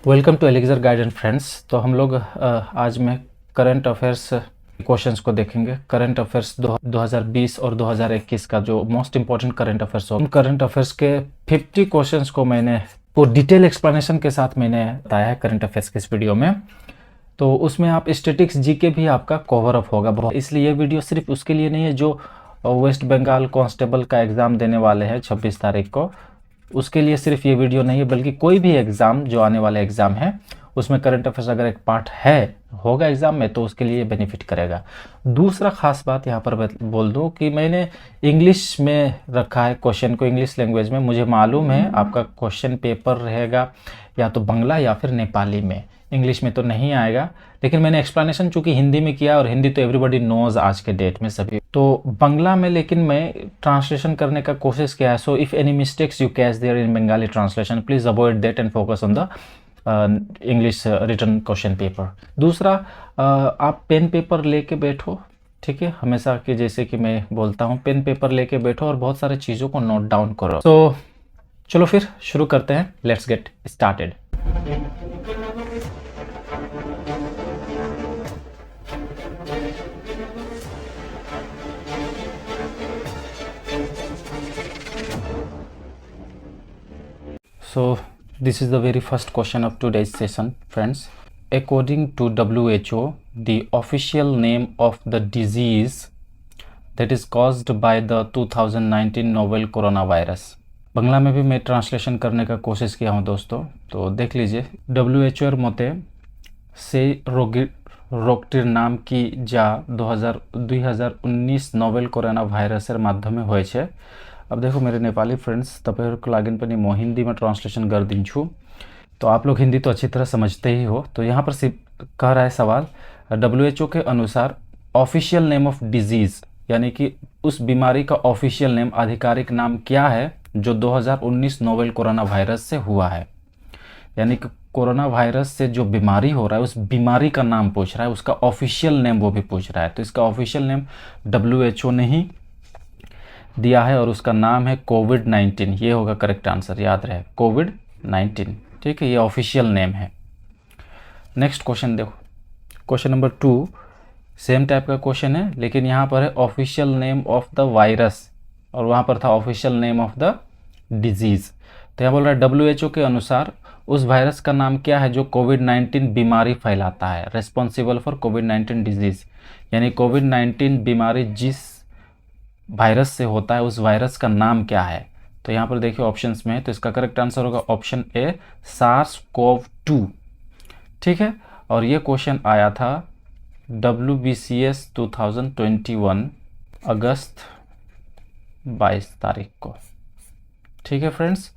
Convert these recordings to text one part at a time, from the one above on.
Welcome to एलेक्जर guide and friends. तो हम लोग आज में करंट अफेयर्स क्वेश्चंस को देखेंगे। करंट अफेयर्स 2020 और 2021 का जो मोस्ट इंपॉर्टेंट करंट अफेयर्स हो, उन करंट अफेयर्स के 50 क्वेश्चंस को मैंने वो डिटेल एक्सप्लेनेशन के साथ मैंने बताया है करंट अफेयर्स के इस वीडियो में। तो उसमें आप स्टैटिक्स जीके भी आपका कवर अप होगा बहुत, इसलिए ये वीडियो सिर्फ उसके लिए नहीं है जो वेस्ट बंगाल कांस्टेबल का एग्ज़ाम देने वाले हैं 26 तारीख को। उसके लिए सिर्फ ये वीडियो नहीं है, बल्कि कोई भी एग्ज़ाम जो आने वाला एग्ज़ाम है उसमें करंट अफेयर्स अगर एक पार्ट है होगा एग्ज़ाम में तो उसके लिए बेनिफिट करेगा। दूसरा खास बात यहाँ पर बोल दूँ कि मैंने इंग्लिश में रखा है क्वेश्चन को, इंग्लिश लैंग्वेज में। मुझे मालूम है आपका क्वेश्चन पेपर रहेगा या तो बांग्ला या फिर नेपाली में, इंग्लिश में तो नहीं आएगा। लेकिन मैंने एक्सप्लेनेशन चूंकि हिंदी में किया और हिंदी तो एवरीबॉडी नोज आज के डेट में सभी, तो बांग्ला में लेकिन मैं ट्रांसलेशन करने का कोशिश किया है। So if any mistakes you catch there in Bengali translation, please avoid that and focus on the English written question paper. दूसरा, आप पेन पेपर लेके बैठो, ठीक है, हमेशा कि जैसे कि मैं बोलता हूँ पेन पेपर लेके बैठो और बहुत सारे चीज़ों को नोट डाउन करो। तो चलो फिर शुरू करते हैं, let's get started. So this is the very first question of today's session, friends. According to WHO, the official name of the disease that is caused by the 2019 novel coronavirus। Bangla में भी मैं ट्रांसलेशन करने का कोशिश किया हूँ दोस्तों, तो देख लीजिए। WHO मते से रोगटिर नाम की जा 2019 नोवेल कोरोना भाइरसर माध्यमे होय छे। अब देखो मेरे नेपाली फ्रेंड्स, तपाईहरुको लागि पनि म हिंदी में ट्रांसलेशन कर दिन्छु, तो आप लोग हिंदी तो अच्छी तरह समझते ही हो। तो यहाँ पर कह रहा है सवाल, WHO के अनुसार ऑफिशियल नेम ऑफ डिजीज़ यानी कि उस बीमारी का ऑफिशियल नेम, आधिकारिक नाम क्या है जो 2019 नोवेल कोरोना वायरस से हुआ है। यानी कि कोरोना वायरस से जो बीमारी हो रहा है उस बीमारी का नाम पूछ रहा है, उसका ऑफिशियल नेम वो भी पूछ रहा है। तो इसका ऑफिशियल नेम WHO ने ही दिया है और उसका नाम है कोविड-19। ये होगा करेक्ट आंसर, याद रहे, कोविड-19, ठीक है, ये ऑफिशियल नेम है। नेक्स्ट क्वेश्चन देखो, क्वेश्चन नंबर 2 सेम टाइप का क्वेश्चन है, लेकिन यहाँ पर है official name of the virus और वहाँ पर था official name of the disease. तो यहाँ बोल रहा है WHO के अनुसार उस वायरस का नाम क्या है जो कोविड-19 बीमारी फैलाता है, रेस्पॉन्सिबल फॉर कोविड-19 डिजीज़। यानी कोविड-19 बीमारी जिस वायरस से होता है उस वायरस का नाम क्या है। तो यहाँ पर देखिए ऑप्शंस में है, तो इसका करेक्ट आंसर होगा ऑप्शन ए, SARS-CoV-2, ठीक है। और ये क्वेश्चन आया था WBCS 2021 अगस्त 22 तारीख को, ठीक है फ्रेंड्स।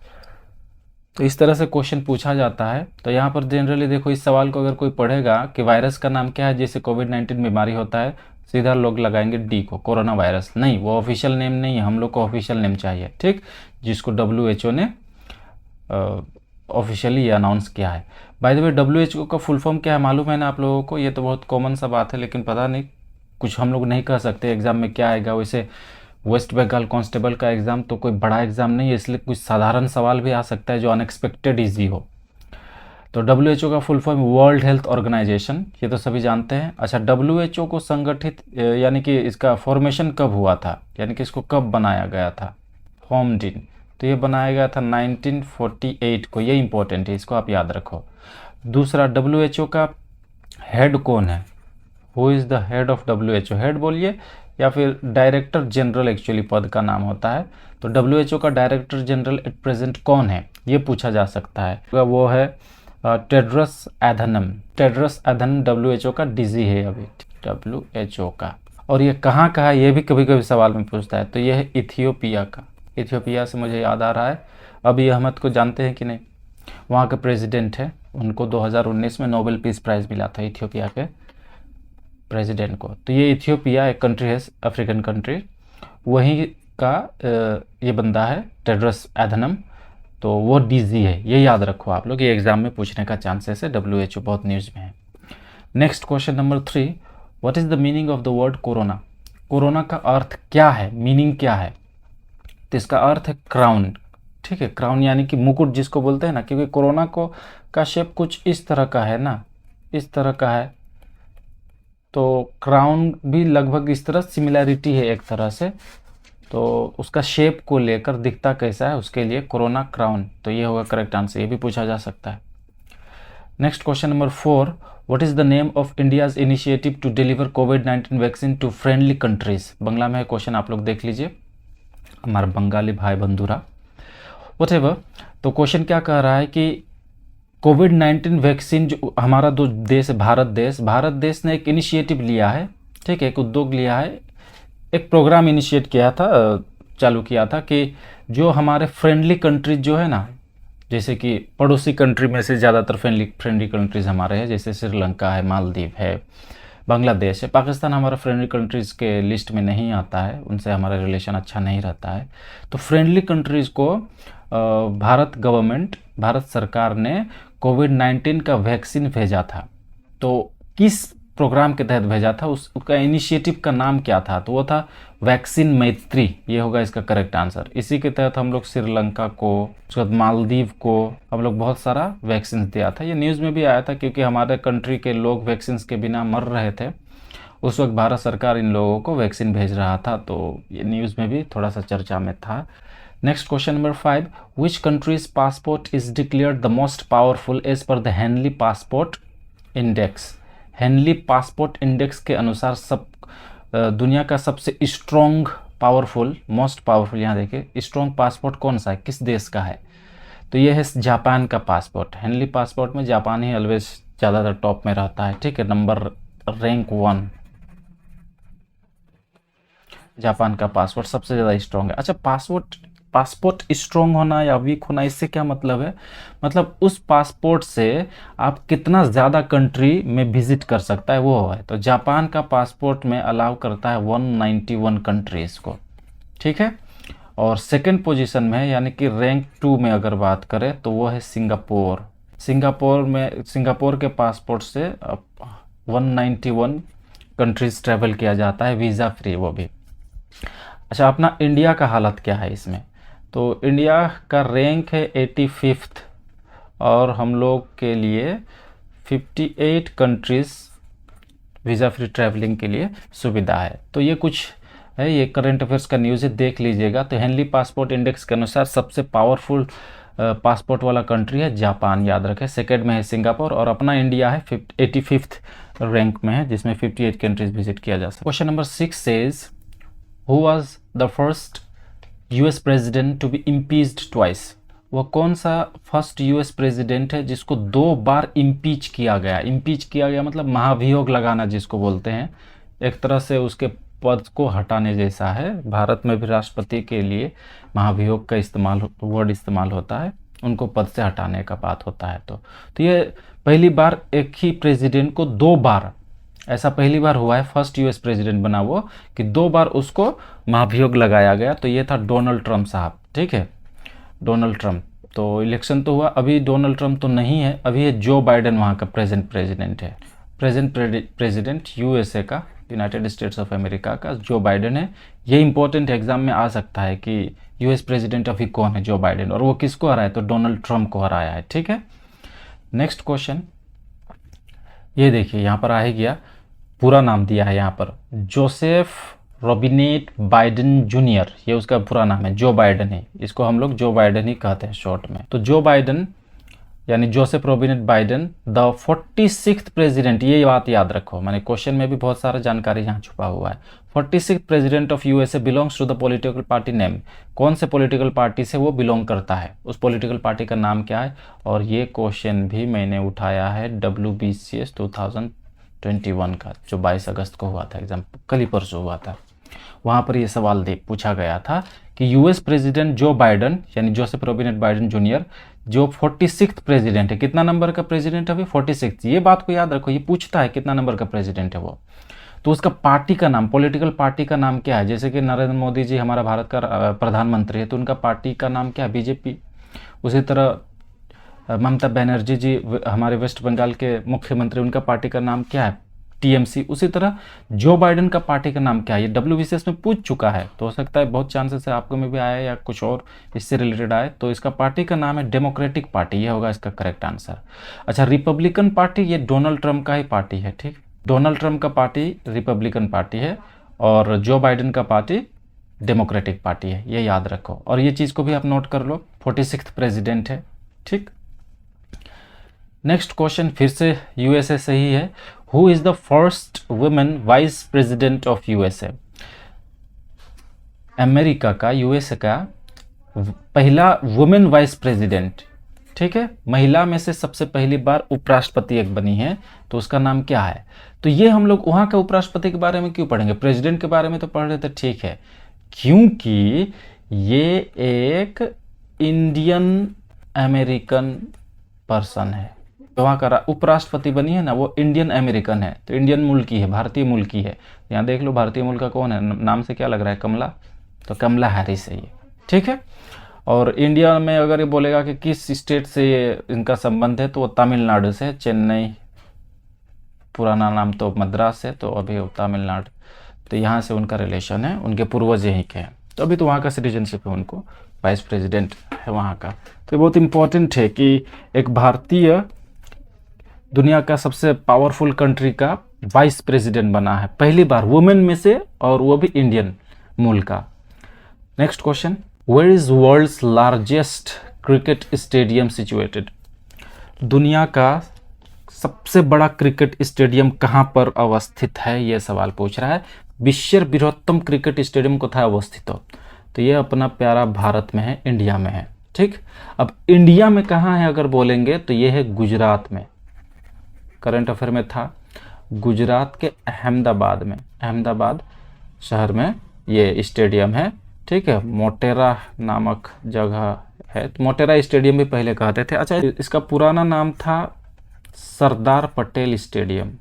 तो इस तरह से क्वेश्चन पूछा जाता है। तो यहाँ पर जनरली देखो, इस सवाल को अगर कोई पढ़ेगा कि वायरस का नाम क्या है जिससे कोविड-19 बीमारी होता है, सीधा लोग लगाएंगे डी को, कोरोना वायरस। नहीं, वो ऑफिशियल नेम नहीं है, हम लोग को ऑफिशियल नेम चाहिए, ठीक, जिसको WHO ने ऑफिशियली अनाउंस किया है। बाय द वे WHO का फुल फॉर्म क्या है मालूम है ना आप लोगों को? ये तो बहुत कॉमन सा बात है, लेकिन पता नहीं, कुछ हम लोग नहीं कह सकते एग्ज़ाम में क्या आएगा। वैसे वेस्ट बंगाल कांस्टेबल का एग्ज़ाम तो कोई बड़ा एग्ज़ाम नहीं है, इसलिए कुछ साधारण सवाल भी आ सकता है जो अनएक्सपेक्टेड ईजी हो। तो WHO का full form world health organization, ये तो सभी जानते हैं। अच्छा, WHO को संगठित यानी कि इसका फॉर्मेशन कब हुआ था, यानी कि इसको कब बनाया गया था, फॉर्म्ड इन, तो ये बनाया गया था 1948 को। ये इंपॉर्टेंट है, इसको आप याद रखो। दूसरा, WHO का हेड कौन है, who is the head of WHO, head बोलिए या फिर डायरेक्टर जनरल एक्चुअली पद का नाम होता है। तो WHO का डायरेक्टर जनरल एट प्रेजेंट कौन है, ये पूछा जा सकता है। वो है टेड्रस एधनम। टेड्रस एधनम WHO का डीजी है अभी, WHO का। और ये कहाँ का है, ये भी कभी कभी सवाल में पूछता है। तो ये है इथियोपिया का। इथियोपिया से मुझे याद आ रहा है, अभी अहमद को जानते हैं कि नहीं, वहाँ के प्रेसिडेंट है, उनको 2019 में नोबेल पीस प्राइज़ मिला था इथियोपिया के प्रेसिडेंट को। तो ये इथियोपिया एक कंट्री है, अफ्रीकन कंट्री, वहीं का ये बंदा है टेड्रस एधनम। तो वो डीजी है, ये याद रखो आप लोग, ये एग्जाम में पूछने का चांसेस है। WHO बहुत न्यूज़ में है। Next question number 3, what is the meaning of the word corona. Corona का अर्थ क्या है, मीनिंग क्या है? तो इसका अर्थ है क्राउन, ठीक है, क्राउन यानी कि मुकुट जिसको बोलते हैं ना, क्योंकि कोरोना को का शेप कुछ इस तरह का है ना, इस तरह का है। तो क्राउन भी लगभग इस तरह सिमिलैरिटी है एक तरह से। तो उसका शेप को लेकर दिखता कैसा है, उसके लिए कोरोना क्राउन। तो ये होगा करेक्ट आंसर, ये भी पूछा जा सकता है। Next question number 4, what is the name of India's initiative to deliver कोविड-19 vaccine to friendly countries. Bangla में है क्वेश्चन, आप लोग देख लीजिए, हमारा बंगाली भाई बंधुरा व्हाटएवर। तो क्वेश्चन क्या कह रहा है कि कोविड-19 वैक्सीन जो हमारा दो देश है, भारत देश ने एक इनिशिएटिव लिया है, ठीक है, एक उद्योग लिया है, एक प्रोग्राम इनिशिएट किया था, चालू किया था कि जो हमारे फ्रेंडली कंट्रीज जो है ना, जैसे कि पड़ोसी कंट्री में से ज़्यादातर फ्रेंडली कंट्रीज़ हमारे हैं, जैसे श्रीलंका है, मालदीव है, बांग्लादेश है। पाकिस्तान हमारा फ्रेंडली कंट्रीज़ के लिस्ट में नहीं आता है, उनसे हमारा रिलेशन अच्छा नहीं रहता है। तो फ्रेंडली कंट्रीज़ को भारत सरकार ने कोविड-19 का वैक्सीन भेजा था। तो किस प्रोग्राम के तहत भेजा था, उसका इनिशिएटिव का नाम क्या था, तो वो था वैक्सीन मैत्री, ये होगा इसका करेक्ट आंसर। इसी के तहत हम लोग श्रीलंका को, उसके बाद मालदीव को हम लोग बहुत सारा वैक्सीन दिया था। ये न्यूज़ में भी आया था क्योंकि हमारे कंट्री के लोग वैक्सीन के बिना मर रहे थे, उस वक्त भारत सरकार इन लोगों को वैक्सीन भेज रहा था, तो ये न्यूज़ में भी थोड़ा सा चर्चा में था। Next question number 5, which country's passport is declared the most powerful as per the Henley passport index. Henley passport index के अनुसार दुनिया का सबसे स्ट्रॉन्ग पावरफुल, मोस्ट पावरफुल, यहाँ देखिए स्ट्रॉन्ग पासपोर्ट कौन सा है, किस देश का है, तो ये है जापान का पासपोर्ट। हेनली पासपोर्ट में जापान ही ऑलवेज ज़्यादातर टॉप में रहता है, ठीक है, नंबर रैंक 1 जापान का पासपोर्ट सबसे ज़्यादा स्ट्रॉन्ग है। अच्छा, पासपोर्ट स्ट्रॉन्ग होना या वीक होना, इससे क्या मतलब है, मतलब उस पासपोर्ट से आप कितना ज़्यादा कंट्री में विजिट कर सकता है वो है। तो जापान का पासपोर्ट में अलाउ करता है 191 कंट्रीज़ को, ठीक है। और सेकंड पोजीशन में है, यानी कि रैंक 2 में अगर बात करें तो वो है सिंगापुर। सिंगापुर के पासपोर्ट से 191 कंट्रीज़ ट्रैवल किया जाता है वीज़ा फ्री, वो भी। अच्छा, अपना इंडिया का हालत क्या है इसमें, तो इंडिया का रैंक है 85th और हम लोग के लिए 58 कंट्रीज़ वीज़ा फ्री ट्रैवलिंग के लिए सुविधा है। तो ये कुछ है, ये करंट अफेयर्स का न्यूज़ है, देख लीजिएगा। तो हेनली पासपोर्ट इंडेक्स के अनुसार सबसे पावरफुल पासपोर्ट वाला कंट्री है जापान, याद रखें। सेकेंड में है सिंगापुर और अपना इंडिया है 85th रैंक में है, जिसमें 58 कंट्रीज़ विजिट किया जा सकता है। Question number 6 says who was the first US president to be impeached twice. वह कौन सा फर्स्ट यूएस प्रेसिडेंट है जिसको 2 बार इम्पीच किया गया। इम्पीच किया गया मतलब महाभियोग लगाना जिसको बोलते हैं, एक तरह से उसके पद को हटाने जैसा है। भारत में भी राष्ट्रपति के लिए महाभियोग का वर्ड इस्तेमाल होता है, उनको पद से हटाने का बात होता है। तो ये पहली बार एक ही प्रेसिडेंट को 2 बार, ऐसा पहली बार हुआ है, फर्स्ट यूएस प्रेसिडेंट बना वो कि 2 बार उसको महाभियोग लगाया गया। तो ये था डोनाल्ड ट्रंप साहब, ठीक है, डोनाल्ड ट्रंप। तो इलेक्शन तो हुआ, अभी डोनाल्ड ट्रंप तो नहीं है, अभी है जो बाइडेन वहाँ का प्रेजेंट प्रेसिडेंट है। प्रेजेंट प्रेसिडेंट यूएसए का, यूनाइटेड स्टेट्स ऑफ अमेरिका का जो बाइडेन है। ये इंपॉर्टेंट एग्जाम में आ सकता है कि यूएस प्रेसिडेंट अभी कौन है, जो बाइडेन, और वो किसको हराया, तो डोनाल्ड ट्रंप को हराया है, ठीक है। नेक्स्ट क्वेश्चन ये देखिए, यहाँ पर आ गया, पूरा नाम दिया है यहाँ पर, जोसेफ रॉबिनेट बाइडेन जूनियर, ये उसका पूरा नाम है, जो बाइडेन है, इसको हम लोग जो बाइडेन ही कहते हैं शॉर्ट में। तो जो बाइडेन यानी Joseph Robinette Biden the 46th president, ये बात याद रखो, मैंने क्वेश्चन में भी बहुत सारा जानकारी यहाँ छुपा हुआ है। 46th president of USA belongs to the political party name, कौन से पॉलिटिकल पार्टी से वो बिलोंग करता है, उस पॉलिटिकल पार्टी का नाम क्या है। और ये क्वेश्चन भी मैंने उठाया है WBCS 2021 का, जो 22 अगस्त को हुआ था एग्जाम, कल ही परसों हुआ था। वहाँ पर ये सवाल पूछा गया था कि यूएस प्रेसिडेंट जो बाइडेन यानी जोसेफ रॉबिनेट बाइडेन जूनियर जो 46th प्रेसिडेंट है, कितना नंबर का प्रेसिडेंट है अभी, 46th। ये बात को याद रखो, ये पूछता है कितना नंबर का प्रेसिडेंट है वो, तो उसका पार्टी का नाम, पॉलिटिकल पार्टी का नाम क्या है। जैसे कि नरेंद्र मोदी जी हमारा भारत का प्रधानमंत्री है, तो उनका पार्टी का नाम क्या है, बीजेपी। उसी तरह ममता बनर्जी जी हमारे वेस्ट बंगाल के मुख्यमंत्री, उनका पार्टी का नाम क्या है, टीएमसी। उसी तरह जो बाइडेन का पार्टी का नाम क्या है, ये WBCS में पूछ चुका है, तो हो सकता है बहुत चांसेस है आपको में भी आए या कुछ और इससे रिलेटेड आए। तो इसका पार्टी का नाम है डेमोक्रेटिक पार्टी, ये होगा इसका करेक्ट आंसर। अच्छा, रिपब्लिकन पार्टी ये डोनाल्ड ट्रंप का ही पार्टी है, ठीक। डोनाल्ड ट्रंप का पार्टी रिपब्लिकन पार्टी है और जो बाइडेन का पार्टी डेमोक्रेटिक पार्टी है, ये याद रखो। और ये चीज़ को भी आप नोट कर लो, 46th प्रेसिडेंट है, ठीक। नेक्स्ट क्वेश्चन फिर से यूएसए से ही है। Who is the first women vice president of USA? America का, यूएसए का पहला वुमेन वाइस प्रेसिडेंट, ठीक है। महिला में से सबसे पहली बार उपराष्ट्रपति एक बनी है, तो उसका नाम क्या है? तो ये हम लोग वहाँ का उपराष्ट्रपति के बारे में क्यों पढ़ेंगे, प्रेसिडेंट के बारे में तो पढ़ रहे थे, ठीक है, क्योंकि ये एक इंडियन अमेरिकन पर्सन है। वहाँ का उपराष्ट्रपति बनी है ना, वो इंडियन अमेरिकन है, तो इंडियन मूल की है, भारतीय मूल की है। यहाँ देख लो भारतीय मूल का कौन है, नाम से क्या लग रहा है, कमला, तो कमला हैरिस है ये, ठीक है। और इंडिया में अगर ये बोलेगा कि किस स्टेट से ये इनका संबंध है, तो वो तमिलनाडु से, चेन्नई, पुराना नाम तो मद्रास है, तो अभी तमिलनाडु, तो यहाँ से उनका रिलेशन है, उनके पूर्वज यहीं के हैं, तो अभी तो वहाँ का सिटीजनशिप है, उनको वाइस प्रेसिडेंट है वहाँ का। तो बहुत इम्पोर्टेंट है कि एक भारतीय दुनिया का सबसे पावरफुल कंट्री का वाइस प्रेसिडेंट बना है पहली बार, वुमेन में से, और वो भी इंडियन मूल का। Next question, where is world's largest cricket stadium situated? दुनिया का सबसे बड़ा क्रिकेट स्टेडियम कहाँ पर अवस्थित है, ये सवाल पूछ रहा है। विश्व बृहत्तम क्रिकेट स्टेडियम कोথায় अवस्थित हो, तो ये अपना प्यारा भारत में है, इंडिया में है, ठीक। अब इंडिया में कहाँ है अगर बोलेंगे, तो ये है गुजरात में, करंट अफेयर में था, गुजरात के अहमदाबाद में, अहमदाबाद शहर में ये स्टेडियम है, ठीक है। मोटेरा नामक जगह है, तो मोटेरा स्टेडियम भी पहले कहते थे। अच्छा, इसका पुराना नाम था सरदार पटेल स्टेडियम,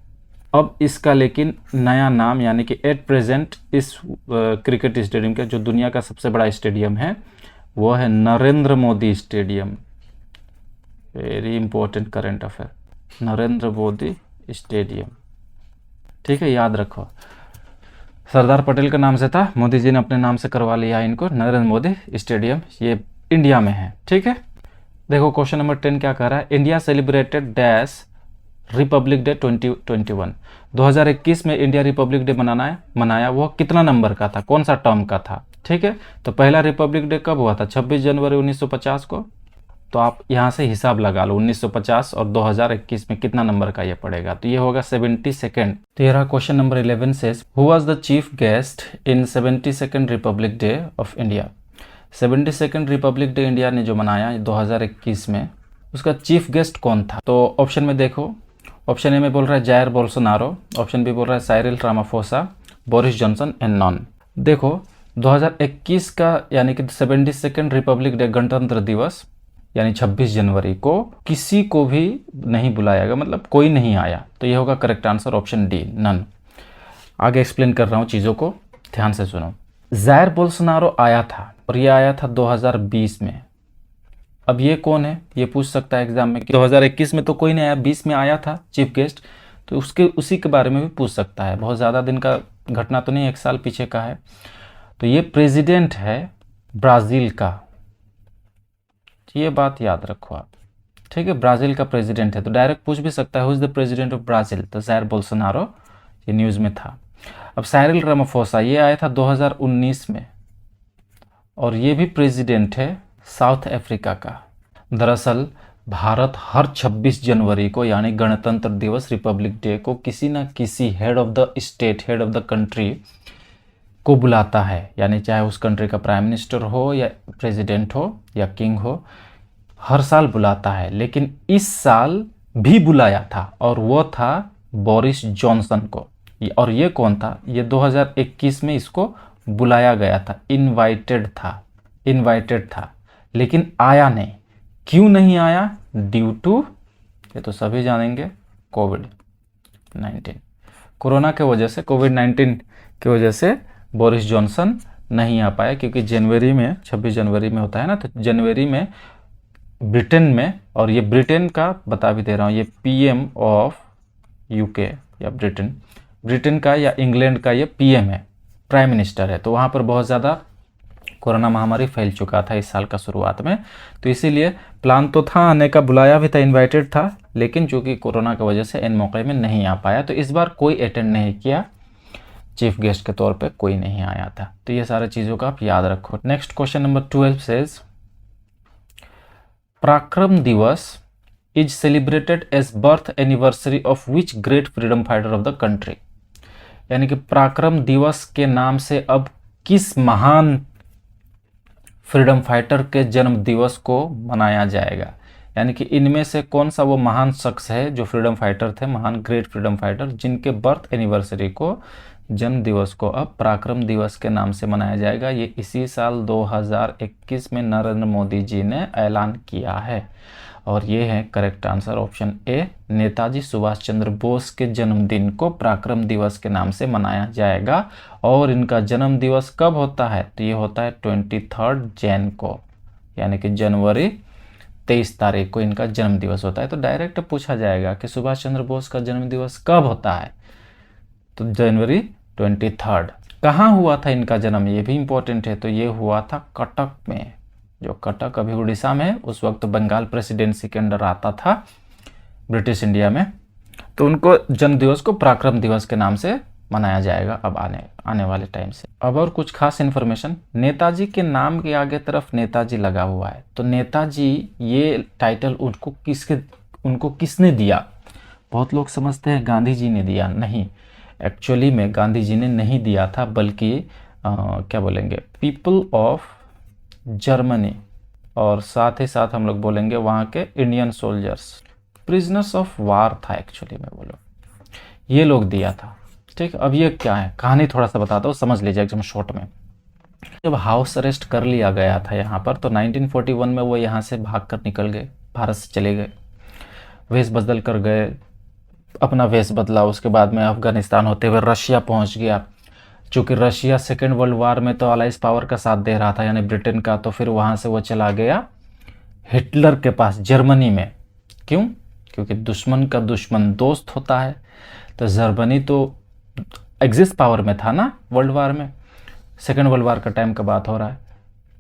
अब इसका लेकिन नया नाम, यानी कि एट प्रेजेंट इस क्रिकेट स्टेडियम का, जो दुनिया का सबसे बड़ा स्टेडियम है, वो है Narendra Modi stadium. Very important current affair, Narendra Modi stadium, ठीक है, याद रखो। सरदार पटेल के नाम से था, मोदी जी ने अपने नाम से करवा लिया इनको, नरेंद्र मोदी स्टेडियम, ये इंडिया में है, ठीक है। देखो क्वेश्चन नंबर 10 क्या कह रहा है, India celebrated dash Republic day 2021। 2021 में इंडिया रिपब्लिक डे मनाया, वो कितना नंबर का था, कौन सा टर्म का था, ठीक है। तो पहला रिपब्लिक डे कब हुआ था, 26 जनवरी 1950 को, तो आप यहाँ से हिसाब लगा लो, 1950 और 2021 में कितना नंबर का ये पड़ेगा, तो ये होगा 72nd। तो ये रहा क्वेश्चन नंबर 11 से, who was the chief guest in 72nd Republic day of India? 72nd Republic day India ने जो मनाया 2021 में, उसका चीफ गेस्ट कौन था? तो ऑप्शन में देखो, ऑप्शन ए में बोल रहा है जायर बोल्सोनारो, ऑप्शन बी बोल रहा है Cyril Ramaphosa, Boris Johnson and non. देखो 2021 का यानी कि 72nd रिपब्लिक डे, गणतंत्र दिवस, यानी 26 जनवरी को किसी को भी नहीं बुलाया गया, मतलब कोई नहीं आया, तो ये होगा correct answer option D, none. आगे एक्सप्लेन कर रहा हूँ चीज़ों को, ध्यान से सुनो। जायर बोल्सोनारो आया था, और ये आया था 2020 में। अब ये कौन है, ये पूछ सकता है एग्जाम में कि 2021 में तो कोई नहीं आया, 20 में आया था चीफ गेस्ट, तो उसी के बारे में भी पूछ सकता है। बहुत ज़्यादा दिन का घटना तो नहीं, 1 साल पीछे का है। तो ये प्रेसिडेंट है ब्राज़ील का, ये बात याद रखो आप, ठीक है। ब्राज़ील का प्रेसिडेंट है, तो डायरेक्ट पूछ भी सकता है who is the president of Brazil, तो जायर बोल्सोनारो, ये न्यूज़ में था। अब साइरिल रामाफोसा, ये आया था 2019 में, और ये भी प्रेसिडेंट है साउथ अफ्रीका का। दरअसल भारत हर 26 जनवरी को, यानी गणतंत्र दिवस, रिपब्लिक डे को, किसी ना किसी head of the state, head of the country को बुलाता है, यानी चाहे उस कंट्री का प्राइम मिनिस्टर हो या प्रेसिडेंट हो या किंग हो, हर साल बुलाता है। लेकिन इस साल भी बुलाया था, और वो था बोरिस जॉनसन को। और ये कौन था, ये 2021 में इसको बुलाया गया था, इनवाइटेड था, लेकिन आया नहीं। क्यों नहीं आया? ड्यू टू, ये तो सभी जानेंगे, कोविड-19, कोरोना के वजह से, कोविड-19 की वजह से बोरिस जॉनसन नहीं आ पाया, क्योंकि जनवरी में, 26 जनवरी में होता है ना, तो जनवरी में ब्रिटेन में, और ये ब्रिटेन का बता भी दे रहा हूँ, ये PM ऑफ UK, या ब्रिटेन, ब्रिटेन का या इंग्लैंड का ये पीएम है, प्राइम मिनिस्टर है। तो वहाँ पर बहुत ज़्यादा कोरोना महामारी फैल चुका था इस साल का शुरुआत में, तो इसीलिए प्लान तो था आने का, बुलाया भी था, इनवाइटेड था, लेकिन चूंकि कोरोना की वजह से इन मौके में नहीं आ पाया, तो इस बार कोई अटेंड नहीं किया, चीफ गेस्ट के तौर पे कोई नहीं आया था। तो ये सारे चीज़ों का आप याद रखो। Next question number 12 says Parakram Diwas is celebrated as birth anniversary of which great freedom fighter of the country. यानी कि पराक्रम दिवस के नाम से अब किस महान फ्रीडम फाइटर के जन्म दिवस को मनाया जाएगा। यानी कि इनमें से कौन सा वो महान शख्स है जो फ्रीडम फाइटर थे, महान ग्रेट फ्रीडम फाइटर, जिनके बर्थ एनिवर्सरी को, जन्म दिवस को अब पराक्रम दिवस के नाम से मनाया जाएगा। ये इसी साल 2021 में नरेंद्र मोदी जी ने ऐलान किया है, और ये है correct answer option A, Netaji Subhash Chandra Bose के जन्मदिन को पराक्रम दिवस के नाम से मनाया जाएगा। और इनका जन्म दिवस कब होता है, तो ये होता है 23 जैन को, यानी कि जनवरी 23 तारीख को इनका जन्म दिवस होता है। तो डायरेक्ट पूछा जाएगा कि सुभाष चंद्र बोस का जन्म दिवस कब होता है, तो जनवरी 23। कहाँ हुआ था इनका जन्म, ये भी इम्पोर्टेंट है। तो ये हुआ था कटक में, जो कटक अभी उड़ीसा में है, उस वक्त बंगाल प्रेसिडेंसी के अंडर आता था ब्रिटिश इंडिया में। तो उनको जन्म दिवस को पराक्रम दिवस के नाम से मनाया जाएगा अब आने वाले टाइम से। अब और कुछ खास इन्फॉर्मेशन, नेताजी के नाम के आगे तरफ नेताजी लगा हुआ है, तो नेताजी ये टाइटल उनको किसने दिया। बहुत लोग समझते हैं गांधी जी ने दिया, नहीं, एक्चुअली में गांधी जी ने नहीं दिया था, बल्कि क्या बोलेंगे, पीपल ऑफ जर्मनी, और साथ ही साथ हम लोग बोलेंगे वहाँ के Indian soldiers, prisoners of war था एक्चुअली में, बोलो ये लोग दिया था। ठीक, अब ये क्या है, कहानी थोड़ा सा बताता हूँ, समझ लीजिए एकदम शॉर्ट में। जब हाउस अरेस्ट कर लिया गया था यहाँ पर, तो 1941 में वो यहाँ से भाग कर निकल गए, भारत से चले गए, वेश बदल कर गए, अपना वेश बदला, उसके बाद में अफगानिस्तान होते हुए रशिया पहुँच गया। चूँकि रशिया सेकेंड वर्ल्ड वार में तो अलाइज पावर का साथ दे रहा था, यानी ब्रिटेन का, तो फिर वहाँ से वो चला गया हिटलर के पास जर्मनी में। क्यों? क्योंकि दुश्मन का दुश्मन दोस्त होता है, तो जर्मनी तो एग्जिस्ट पावर में था ना वर्ल्ड वार में, सेकेंड वर्ल्ड वार का टाइम का बात हो रहा है।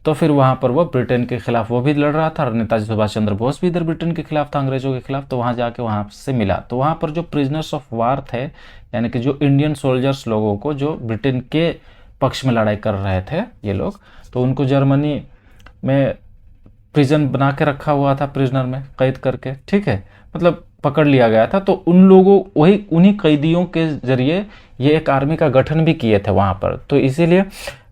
तो फिर वहाँ पर वो ब्रिटेन के खिलाफ वो भी लड़ रहा था, और नेताजी सुभाष चंद्र बोस भी इधर ब्रिटेन के खिलाफ था, अंग्रेजों के खिलाफ। तो वहाँ जाके वहाँ से मिला, तो वहाँ पर जो प्रिजनर्स ऑफ वार थे, यानी कि जो इंडियन सोल्जर्स लोगों को जो ब्रिटेन के पक्ष में लड़ाई कर रहे थे ये लोग, तो उनको जर्मनी में प्रिजन बना के रखा हुआ था, प्रिजनर में कैद करके, ठीक है, मतलब पकड़ लिया गया था। तो उन लोगों, वही उन्हीं कैदियों के जरिए ये एक आर्मी का गठन भी किए थे वहाँ पर। तो इसीलिए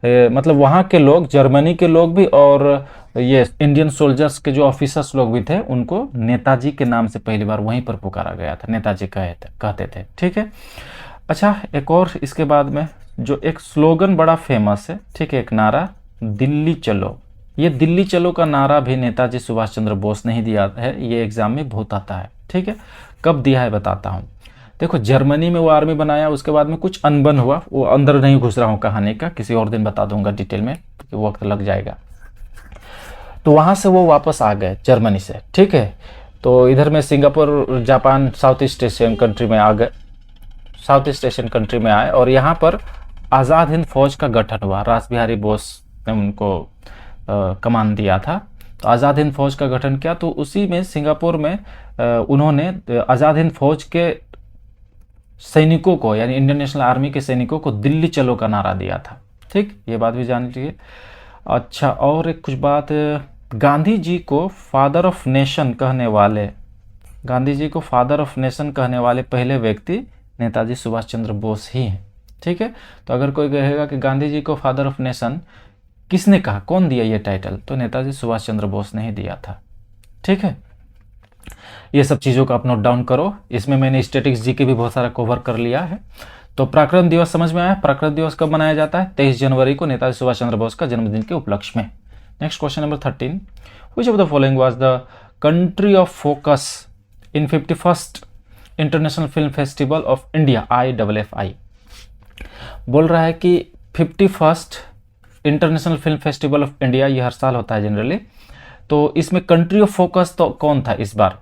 मतलब वहाँ के लोग, जर्मनी के लोग भी, और ये इंडियन सोल्जर्स के जो ऑफिसर्स लोग भी थे, उनको नेताजी के नाम से पहली बार वहीं पर पुकारा गया था, नेताजी कहते थे। ठीक है, अच्छा, एक और इसके बाद में जो एक स्लोगन बड़ा फेमस है, ठीक है, एक नारा, दिल्ली चलो। ये दिल्ली चलो का नारा भी नेताजी सुभाष चंद्र बोस ने ही दिया है, ये एग्जाम में बहुत आता है। ठीक है, कब दिया है बताता हूँ। देखो, जर्मनी में वो आर्मी बनाया, उसके बाद में कुछ अनबन हुआ, वो अंदर नहीं घुस रहा हूँ कहानी का, किसी और दिन बता दूंगा डिटेल में, क्योंकि वक्त लग जाएगा। तो वहाँ से वो वापस आ गए जर्मनी से, ठीक है। तो इधर में Singapore, Japan, south east Asian country में आ गए, साउथ ईस्ट एशियन कंट्री में आए, और यहाँ पर आज़ाद हिंद फौज का गठन हुआ। रास बिहारी बोस ने उनको कमान दिया था, तो आज़ाद हिंद फौज का गठन किया। तो उसी में सिंगापुर में उन्होंने आज़ाद हिंद फौज के सैनिकों को, यानी इंडियन नेशनल आर्मी के सैनिकों को दिल्ली चलो का नारा दिया था। ठीक, ये बात भी जान लीजिए। अच्छा, और एक कुछ बात, गांधी जी को फादर ऑफ नेशन कहने वाले, गांधी जी को फादर ऑफ नेशन कहने वाले पहले व्यक्ति नेताजी सुभाष चंद्र बोस ही हैं। ठीक है, तो अगर कोई कहेगा कि गांधी जी को फादर ऑफ नेशन किसने कहा, कौन दिया ये टाइटल, तो नेताजी सुभाष चंद्र बोस ने ही दिया था। ठीक है, ये सब चीज़ों को आप नोट डाउन करो। इसमें मैंने स्टैटिक्स जी के भी बहुत सारा कवर कर लिया है। तो पराक्रम दिवस समझ में आया। पराक्रम दिवस कब मनाया जाता है? 23 जनवरी को, नेताजी सुभाष चंद्र बोस का जन्मदिन के उपलक्ष्य में। Next question number 13, which of the following was the country of focus in 51st international film festival of India, IFFI। बोल रहा है कि 51st international film festival of India, ये हर साल होता है जनरली, तो इसमें कंट्री ऑफ फोकस तो कौन था इस बार?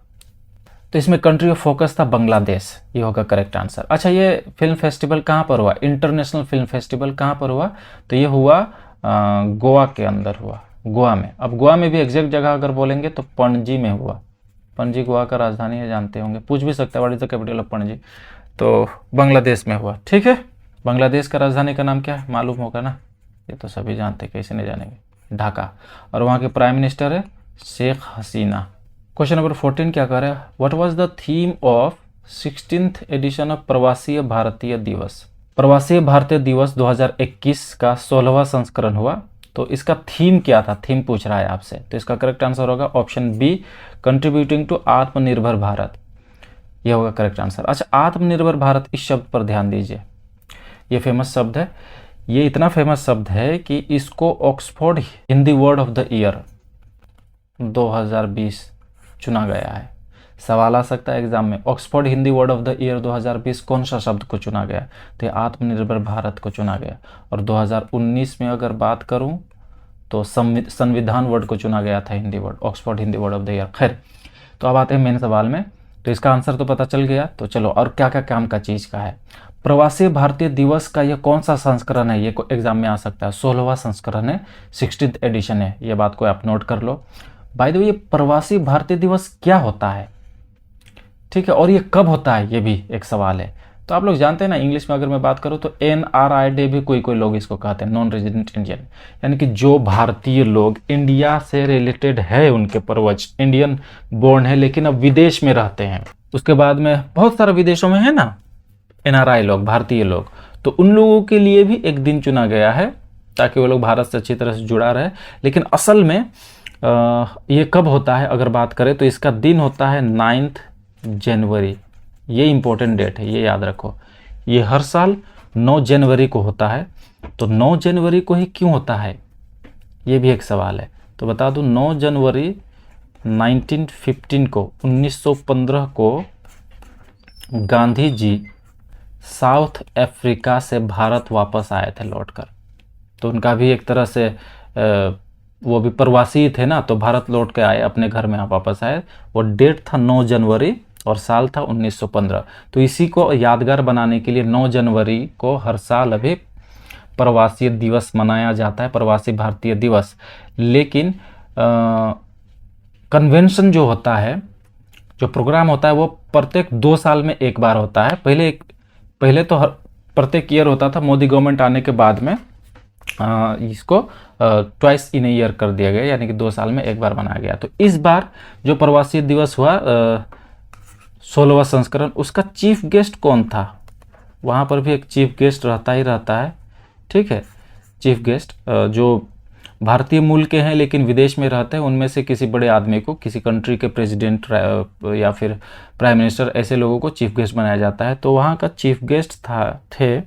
तो इसमें कंट्री ऑफ फोकस था बांग्लादेश, ये होगा करेक्ट आंसर। अच्छा, ये फिल्म फेस्टिवल कहाँ पर हुआ, इंटरनेशनल फिल्म फेस्टिवल कहाँ पर हुआ, तो ये हुआ गोवा के अंदर हुआ, गोवा में। अब गोवा में भी एग्जैक्ट जगह अगर बोलेंगे तो पणजी में हुआ। पणजी गोवा का राजधानी है, जानते होंगे, पूछ भी सकते हैं what is the capital of Panaji, तो बांग्लादेश में हुआ। ठीक है, बांग्लादेश का राजधानी का नाम क्या है, मालूम होगा ना, ये तो सभी जानते, कैसे नहीं जानेंगे, ढाका। और वहाँ के प्राइम मिनिस्टर है शेख हसीना। क्वेश्चन नंबर 14 क्या कह रहा है, what was the theme of 16th edition of Pravasi Bharatiya Divas. प्रवासीय Bharatiya दिवस 2021 का 16वां संस्करण हुआ, तो इसका थीम क्या था, थीम पूछ रहा है आपसे। तो इसका करेक्ट आंसर होगा ऑप्शन बी, कंट्रीब्यूटिंग टू आत्मनिर्भर भारत, यह होगा करेक्ट आंसर। अच्छा, आत्मनिर्भर भारत, इस शब्द पर ध्यान दीजिए, ये फेमस शब्द है, ये इतना फेमस शब्द है कि इसको Oxford Hindi word of the year 2020 चुना गया है। सवाल आ सकता है एग्जाम में, Oxford Hindi word of the year 2020 कौन सा शब्द को चुना गया, तो ये आत्मनिर्भर भारत को चुना गया। और 2019 में अगर बात करूं तो संविधान वर्ड को चुना गया था, Hindi word, Oxford Hindi word of the year. खैर, तो अब आते हैं मेन सवाल में। तो इसका आंसर तो पता चल गया, तो चलो और क्या क्या काम का चीज़ का है। प्रवासी भारतीय दिवस का यह कौन सा संस्करण है, ये एग्जाम में आ सकता है, 16वां संस्करण है, 16th एडिशन है, ये बात को आप नोट कर लो। बाय द वे, ये प्रवासी भारतीय दिवस क्या होता है, ठीक है, और ये कब होता है, ये भी एक सवाल है। तो आप लोग जानते हैं ना, इंग्लिश में अगर मैं बात करूँ तो NRI डे भी कोई लोग इसको कहते हैं, नॉन रेजिडेंट इंडियन, यानी कि जो भारतीय लोग इंडिया से रिलेटेड है, उनके पूर्वज इंडियन बोर्न है लेकिन अब विदेश में रहते हैं। उसके बाद में बहुत सारे विदेशों में है ना NRI लोग, भारतीय लोग, तो उन लोगों के लिए भी एक दिन चुना गया है ताकि वो लोग भारत से अच्छी तरह से जुड़ा रहे। लेकिन असल में ये कब होता है अगर बात करें तो इसका दिन होता है 9 जनवरी, ये इंपॉर्टेंट डेट है, ये याद रखो। ये हर साल 9 जनवरी को होता है, तो 9 जनवरी को ही क्यों होता है, ये भी एक सवाल है। तो बता दूं, 9 जनवरी 1915 को गांधी जी साउथ अफ्रीका से भारत वापस आए थे लौटकर, तो उनका भी एक तरह से वो भी प्रवासी थे ना, तो भारत लौट के आए, अपने घर में वापस आए। वो डेट था 9 जनवरी और साल था 1915। तो इसी को यादगार बनाने के लिए 9 जनवरी को हर साल अभी प्रवासी दिवस मनाया जाता है, प्रवासी भारतीय दिवस। लेकिन कन्वेंशन जो होता है, जो प्रोग्राम होता है, वो प्रत्येक 2 साल में एक बार होता है। पहले तो प्रत्येक ईयर होता था, मोदी गवर्नमेंट आने के बाद में इसको ट्वाइस इन ईयर कर दिया गया, यानी कि 2 साल में एक बार मनाया गया। तो इस बार जो प्रवासी दिवस हुआ 16वां संस्करण, उसका चीफ गेस्ट कौन था, वहाँ पर भी एक चीफ गेस्ट रहता है, ठीक है। चीफ गेस्ट जो भारतीय मूल के हैं लेकिन विदेश में रहते हैं, उनमें से किसी बड़े आदमी को, किसी कंट्री के प्रेसिडेंट या फिर प्राइम मिनिस्टर, ऐसे लोगों को चीफ गेस्ट बनाया जाता है। तो वहाँ का चीफ गेस्ट थे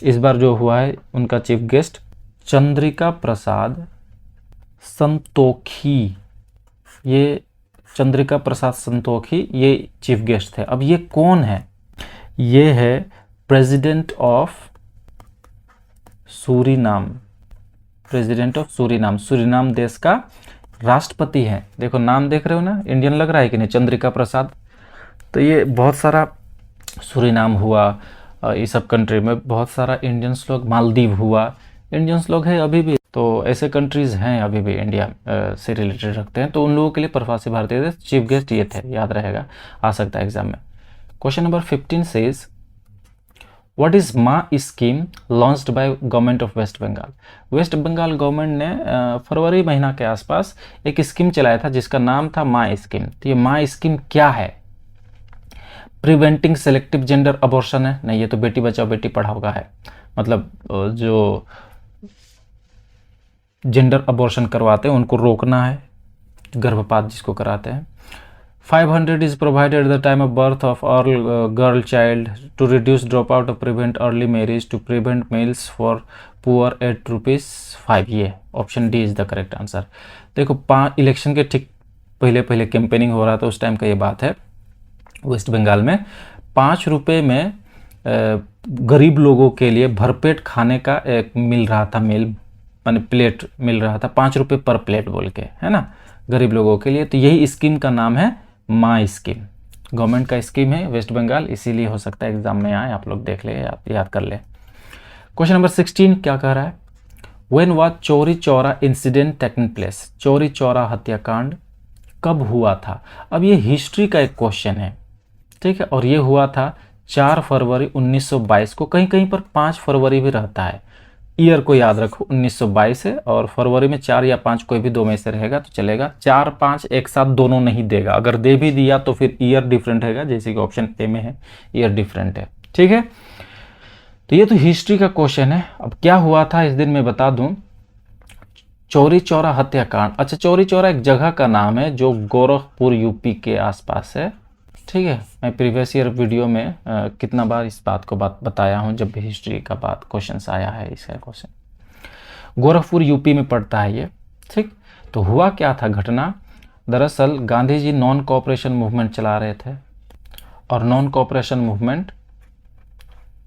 इस बार जो हुआ है, उनका चीफ गेस्ट चंद्रिका प्रसाद संतोखी, ये चंद्रिका प्रसाद संतोखी ये चीफ गेस्ट थे। अब ये कौन है, ये है president of Suriname, president of Suriname, Suriname देश का राष्ट्रपति है। देखो नाम देख रहे हो ना, इंडियन लग रहा है कि नहीं, चंद्रिका प्रसाद। तो ये बहुत सारा सूरीनाम हुआ, ये सब कंट्री में बहुत सारा इंडियंस लोग, मालदीव हुआ, इंडियंस लोग हैं अभी भी। तो ऐसे कंट्रीज़ हैं अभी भी इंडिया से रिलेटेड रखते हैं, तो उन लोगों के लिए प्रवासी भारतीय चीफ गेस्ट ये थे, याद रहेगा, आ सकता है एग्जाम में। Question number 15 says what is Maa scheme launched by government of waste Bengal. West Bengal government ने फरवरी महीना के आसपास एक स्कीम चलाया था जिसका नाम था माँ स्कीम। तो ये माँ स्कीम क्या है, प्रिवेंटिंग सेलेक्टिव जेंडर अबॉर्शन है, नहीं, ये तो बेटी बचाओ बेटी पढ़ाओ का है, मतलब जो जेंडर अबॉर्शन करवाते हैं उनको रोकना है, गर्भपात जिसको कराते हैं। 500 is provided at the time of birth of all girl child to reduce dropout, to prevent early marriage, to prevent males for poor at ₹5। ये option D is the correct answer. देखो इलेक्शन के ठीक पहले campaigning हो रहा था उस time का ये बात है, वेस्ट बंगाल में 5 रुपये में गरीब लोगों के लिए भरपेट खाने का एक मिल रहा था, माने प्लेट मिल रहा था, 5 रुपये पर प्लेट बोल के, है ना, गरीब लोगों के लिए। तो यही स्कीम का नाम है माँ स्कीम। गवर्नमेंट का स्कीम है वेस्ट बंगाल, इसीलिए हो सकता है एग्जाम में आए, आप लोग देख ले, आप याद कर ले। क्वेश्चन नंबर 16 क्या कह रहा है, when was Chauri Chaura incident taken place, Chauri Chaura हत्याकांड कब हुआ था। अब ये हिस्ट्री का एक क्वेश्चन है, ठीक है, और ये हुआ था 4 फरवरी 1922 को, कहीं कहीं पर 5 फरवरी भी रहता है, ईयर को याद रखो 1922 है, और फरवरी में 4 या 5 कोई भी दो में से रहेगा तो चलेगा, 4-5 एक साथ दोनों नहीं देगा, अगर दे भी दिया तो फिर ईयर डिफरेंट रहेगा, जैसे कि ऑप्शन ए में है ईयर डिफरेंट है, ठीक है। तो ये तो हिस्ट्री का क्वेश्चन है। अब क्या हुआ था इस दिन मैं बता दूं, चौरी चौरा हत्याकांड। अच्छा, चौरी चौरा एक जगह का नाम है जो गोरखपुर यूपी के आसपास है, ठीक है। मैं प्रीवियस ईयर वीडियो में कितना बार इस बात को बताया हूँ, जब भी हिस्ट्री का बात क्वेश्चन आया है, इसका क्वेश्चन गोरखपुर यूपी में पड़ता है ये, ठीक। तो हुआ क्या था घटना, दरअसल Gandhi ji non cooperation movement चला रहे थे, और नॉन कोऑपरेशन मूवमेंट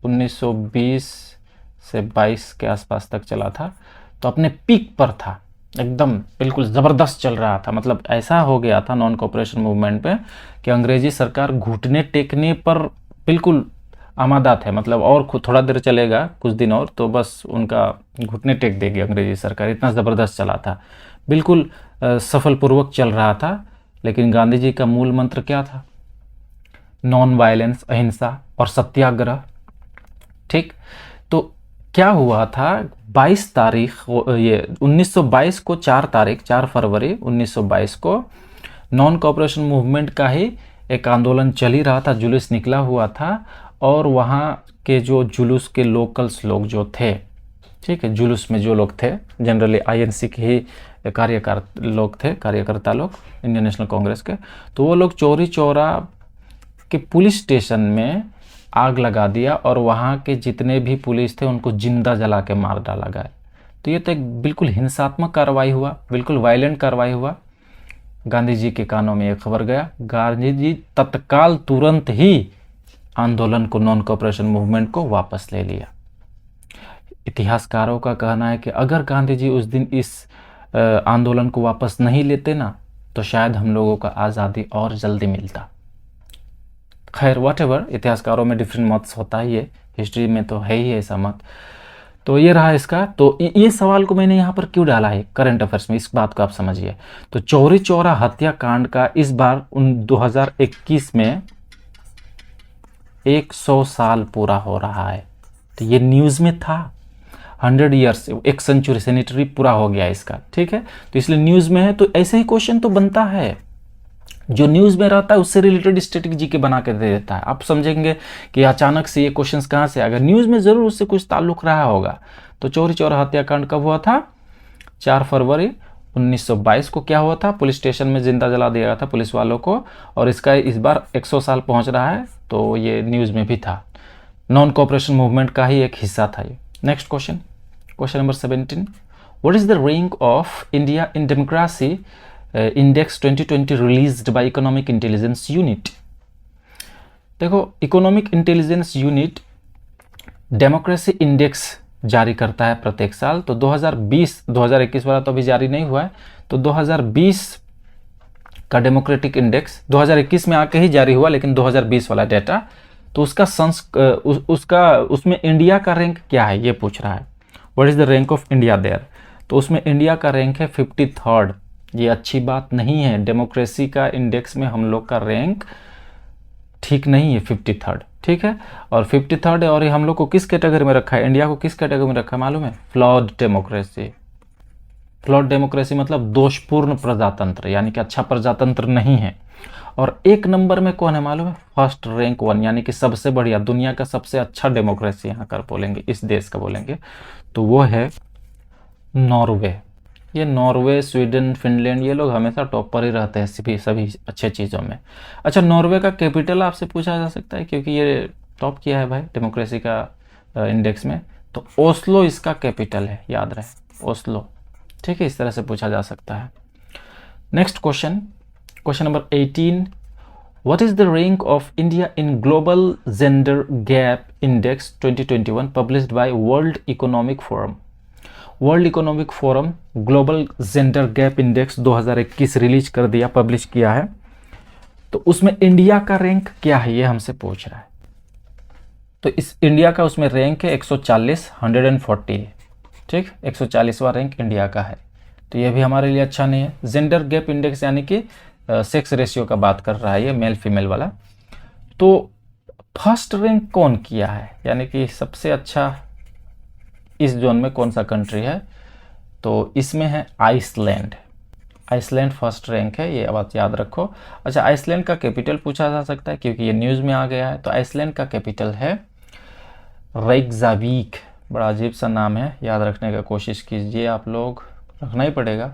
1920 से 22 के आसपास तक चला था, तो अपने पीक पर था, एकदम बिल्कुल ज़बरदस्त चल रहा था। मतलब ऐसा हो गया था नॉन कोऑपरेशन मूवमेंट पे कि अंग्रेजी सरकार घुटने टेकने पर बिल्कुल आमादा थे, मतलब और थोड़ा देर चलेगा, कुछ दिन और तो बस उनका घुटने टेक देगी अंग्रेजी सरकार, इतना ज़बरदस्त चला था, बिल्कुल सफलपूर्वक चल रहा था। लेकिन गांधी जी का मूल मंत्र क्या था, नॉन वायलेंस, अहिंसा और सत्याग्रह, ठीक। तो क्या हुआ था, 22 तारीख ये 1922 को 4 फरवरी 1922 को नॉन कोऑपरेशन मूवमेंट का ही एक आंदोलन चल ही रहा था, जुलूस निकला हुआ था, और वहाँ के जो जुलूस के लोकल्स लोग जो थे, ठीक है, जुलूस में जो लोग थे जनरली आईएनसी के ही कार्यकर्ता लोग, इंडियन नेशनल कांग्रेस के, तो वो लोग चौरी चौरा के पुलिस स्टेशन में आग लगा दिया, और वहाँ के जितने भी पुलिस थे उनको जिंदा जला के मार डाला गया। तो ये तो एक बिल्कुल हिंसात्मक कार्रवाई हुआ, बिल्कुल वायलेंट कार्रवाई हुआ। गांधी जी के कानों में ये खबर गया, गांधी जी तत्काल तुरंत ही आंदोलन को, नॉन कोऑपरेशन मूवमेंट को वापस ले लिया। इतिहासकारों का कहना है कि अगर गांधी जी उस दिन इस आंदोलन को वापस नहीं लेते ना, तो शायद हम लोगों का आज़ादी और जल्दी मिलता। खैर व्हाटएवर, इतिहासकारों में डिफरेंट मत्स होता ही है, हिस्ट्री में तो है ही ऐसा मत। तो ये रहा इसका। तो ये सवाल को मैंने यहाँ पर क्यों डाला है करंट अफेयर्स में, इस बात को आप समझिए। तो चौरी चौरा हत्याकांड का इस बार 2021 में 100 साल पूरा हो रहा है। तो ये न्यूज़ में था, 100 ईयर्स, 1 सेंचुरी सेनेटरी पूरा हो गया इसका, ठीक है। तो इसलिए न्यूज़ में है, तो ऐसे ही क्वेश्चन तो बनता है, जो न्यूज़ में रहता है उससे रिलेटेड स्टैटिक जीके बना के दे देता है। आप समझेंगे कि अचानक से ये क्वेश्चंस कहाँ से, अगर न्यूज़ में ज़रूर उससे कुछ ताल्लुक रहा होगा। तो चौरी चौरा हत्याकांड कब हुआ था, 4 फरवरी 1922 को क्या हुआ था, पुलिस स्टेशन में जिंदा जला दिया गया था पुलिस वालों को, और इसका इस बार 100 साल पहुँच रहा है, तो ये न्यूज़ में भी था, नॉन कोऑपरेशन मूवमेंट का ही एक हिस्सा था ये। Next question, question number 17, what is the rank of India in democracy index 2020 released by economic intelligence unit. देखो, economic intelligence unit democracy index जारी करता है प्रत्येक साल। तो 2021 वाला तो अभी जारी नहीं हुआ है, तो 2020 का डेमोक्रेटिक इंडेक्स 2021 में आके ही जारी हुआ, लेकिन 2020 वाला डेटा, तो उसका उसमें इंडिया का रैंक क्या है ये पूछ रहा है, what is the rank of India there. तो उसमें इंडिया का रैंक है 53rd। ये अच्छी बात नहीं है, डेमोक्रेसी का इंडेक्स में हम लोग का रैंक ठीक नहीं है, 53rd, ठीक है। और 53rd है, और ये हम लोग को किस कैटेगरी में रखा है, इंडिया को किस कैटेगरी में रखा है मालूम है, फ्लॉड डेमोक्रेसी। फ्लॉड डेमोक्रेसी मतलब दोषपूर्ण प्रजातंत्र, यानी कि अच्छा प्रजातंत्र नहीं है। और 1 नंबर में कौन है मालूम है, फर्स्ट रैंक 1, यानी कि सबसे बढ़िया, दुनिया का सबसे अच्छा डेमोक्रेसी यहाँ कर बोलेंगे, इस देश का बोलेंगे तो वो है नॉर्वे। ये नॉर्वे, स्वीडन, फिनलैंड, ये लोग हमेशा टॉप पर ही रहते हैं सभी अच्छे चीज़ों में। अच्छा, नॉर्वे का कैपिटल आपसे पूछा जा सकता है, क्योंकि ये टॉप किया है भाई डेमोक्रेसी का इंडेक्स में, तो ओस्लो इसका कैपिटल है, याद रहे, ओस्लो, ठीक है। इस तरह से पूछा जा सकता है। Next question, question number 18, what is the rank of India in global gender gap index 2021 published by world economic forum. World economic forum global gender gap index 2021 release कर दिया, पब्लिश किया है। तो उसमें इंडिया का रैंक क्या है ये हमसे पूछ रहा है। तो इस इंडिया का उसमें रैंक है 140, 140 है, ठीक, 140वां रैंक इंडिया का है। तो ये भी हमारे लिए अच्छा नहीं है। जेंडर गैप इंडेक्स यानी कि सेक्स रेशियो का बात कर रहा है ये, मेल फीमेल वाला। तो फर्स्ट रैंक कौन किया है, यानी कि सबसे अच्छा इस जोन में कौन सा कंट्री है, तो इसमें है आइसलैंड। आइसलैंड फर्स्ट रैंक है, ये बात याद रखो। अच्छा, आइसलैंड का कैपिटल पूछा जा सकता है क्योंकि ये न्यूज़ में आ गया है। तो आइसलैंड का कैपिटल है रेयकजाविक। बड़ा अजीब सा नाम है, याद रखने का कोशिश कीजिए, आप लोग रखना ही पड़ेगा।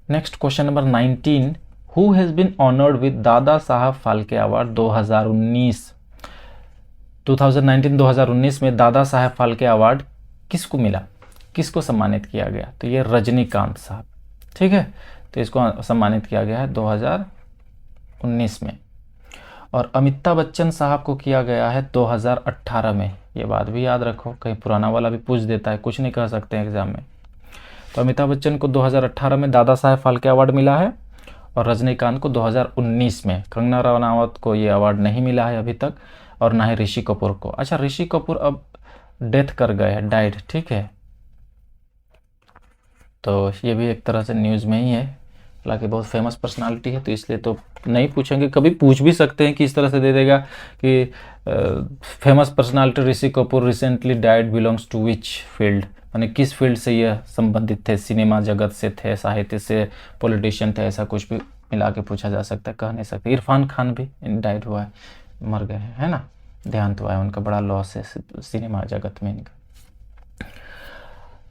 Next question number 19, who has been honoured with Dada Saheb Phalke award 2019। 2019 में दादा साहब फाल्के अवार्ड किसको मिला, किसको सम्मानित किया गया, तो ये रजनीकांत साहब, ठीक है। तो इसको सम्मानित किया गया है 2019 में। और अमिताभ बच्चन साहब को किया गया है 2018 में। ये बात भी याद रखो, कहीं पुराना वाला भी पूछ देता है, कुछ नहीं कह सकते हैं एग्जाम में। तो अमिताभ बच्चन को 2018 में दादा साहब फाल्के अवार्ड मिला है और रजनीकांत को 2019 में। कंगना रनावत को ये अवार्ड नहीं मिला है अभी तक, और ना ही ऋषि कपूर को। अच्छा, ऋषि कपूर अब डेथ कर गए हैं, डाइड, ठीक है। तो ये भी एक तरह से न्यूज़ में ही है, हालांकि बहुत फेमस पर्सनालिटी है तो इसलिए तो नहीं पूछेंगे, कभी पूछ भी सकते हैं कि इस तरह से दे देगा कि famous personality Rishi Kapoor recently died, belongs to which field, यानी किस फील्ड से ये संबंधित थे, सिनेमा जगत से थे, साहित्य से, पॉलिटिशियन थे, ऐसा कुछ भी मिला के पूछा जा सकता है, कह नहीं सकते। इरफान खान भी डाइड हुआ है, मर गए हैं, है ना, देहांत हुआ है उनका, बड़ा लॉस है सिनेमा जगत में इनका।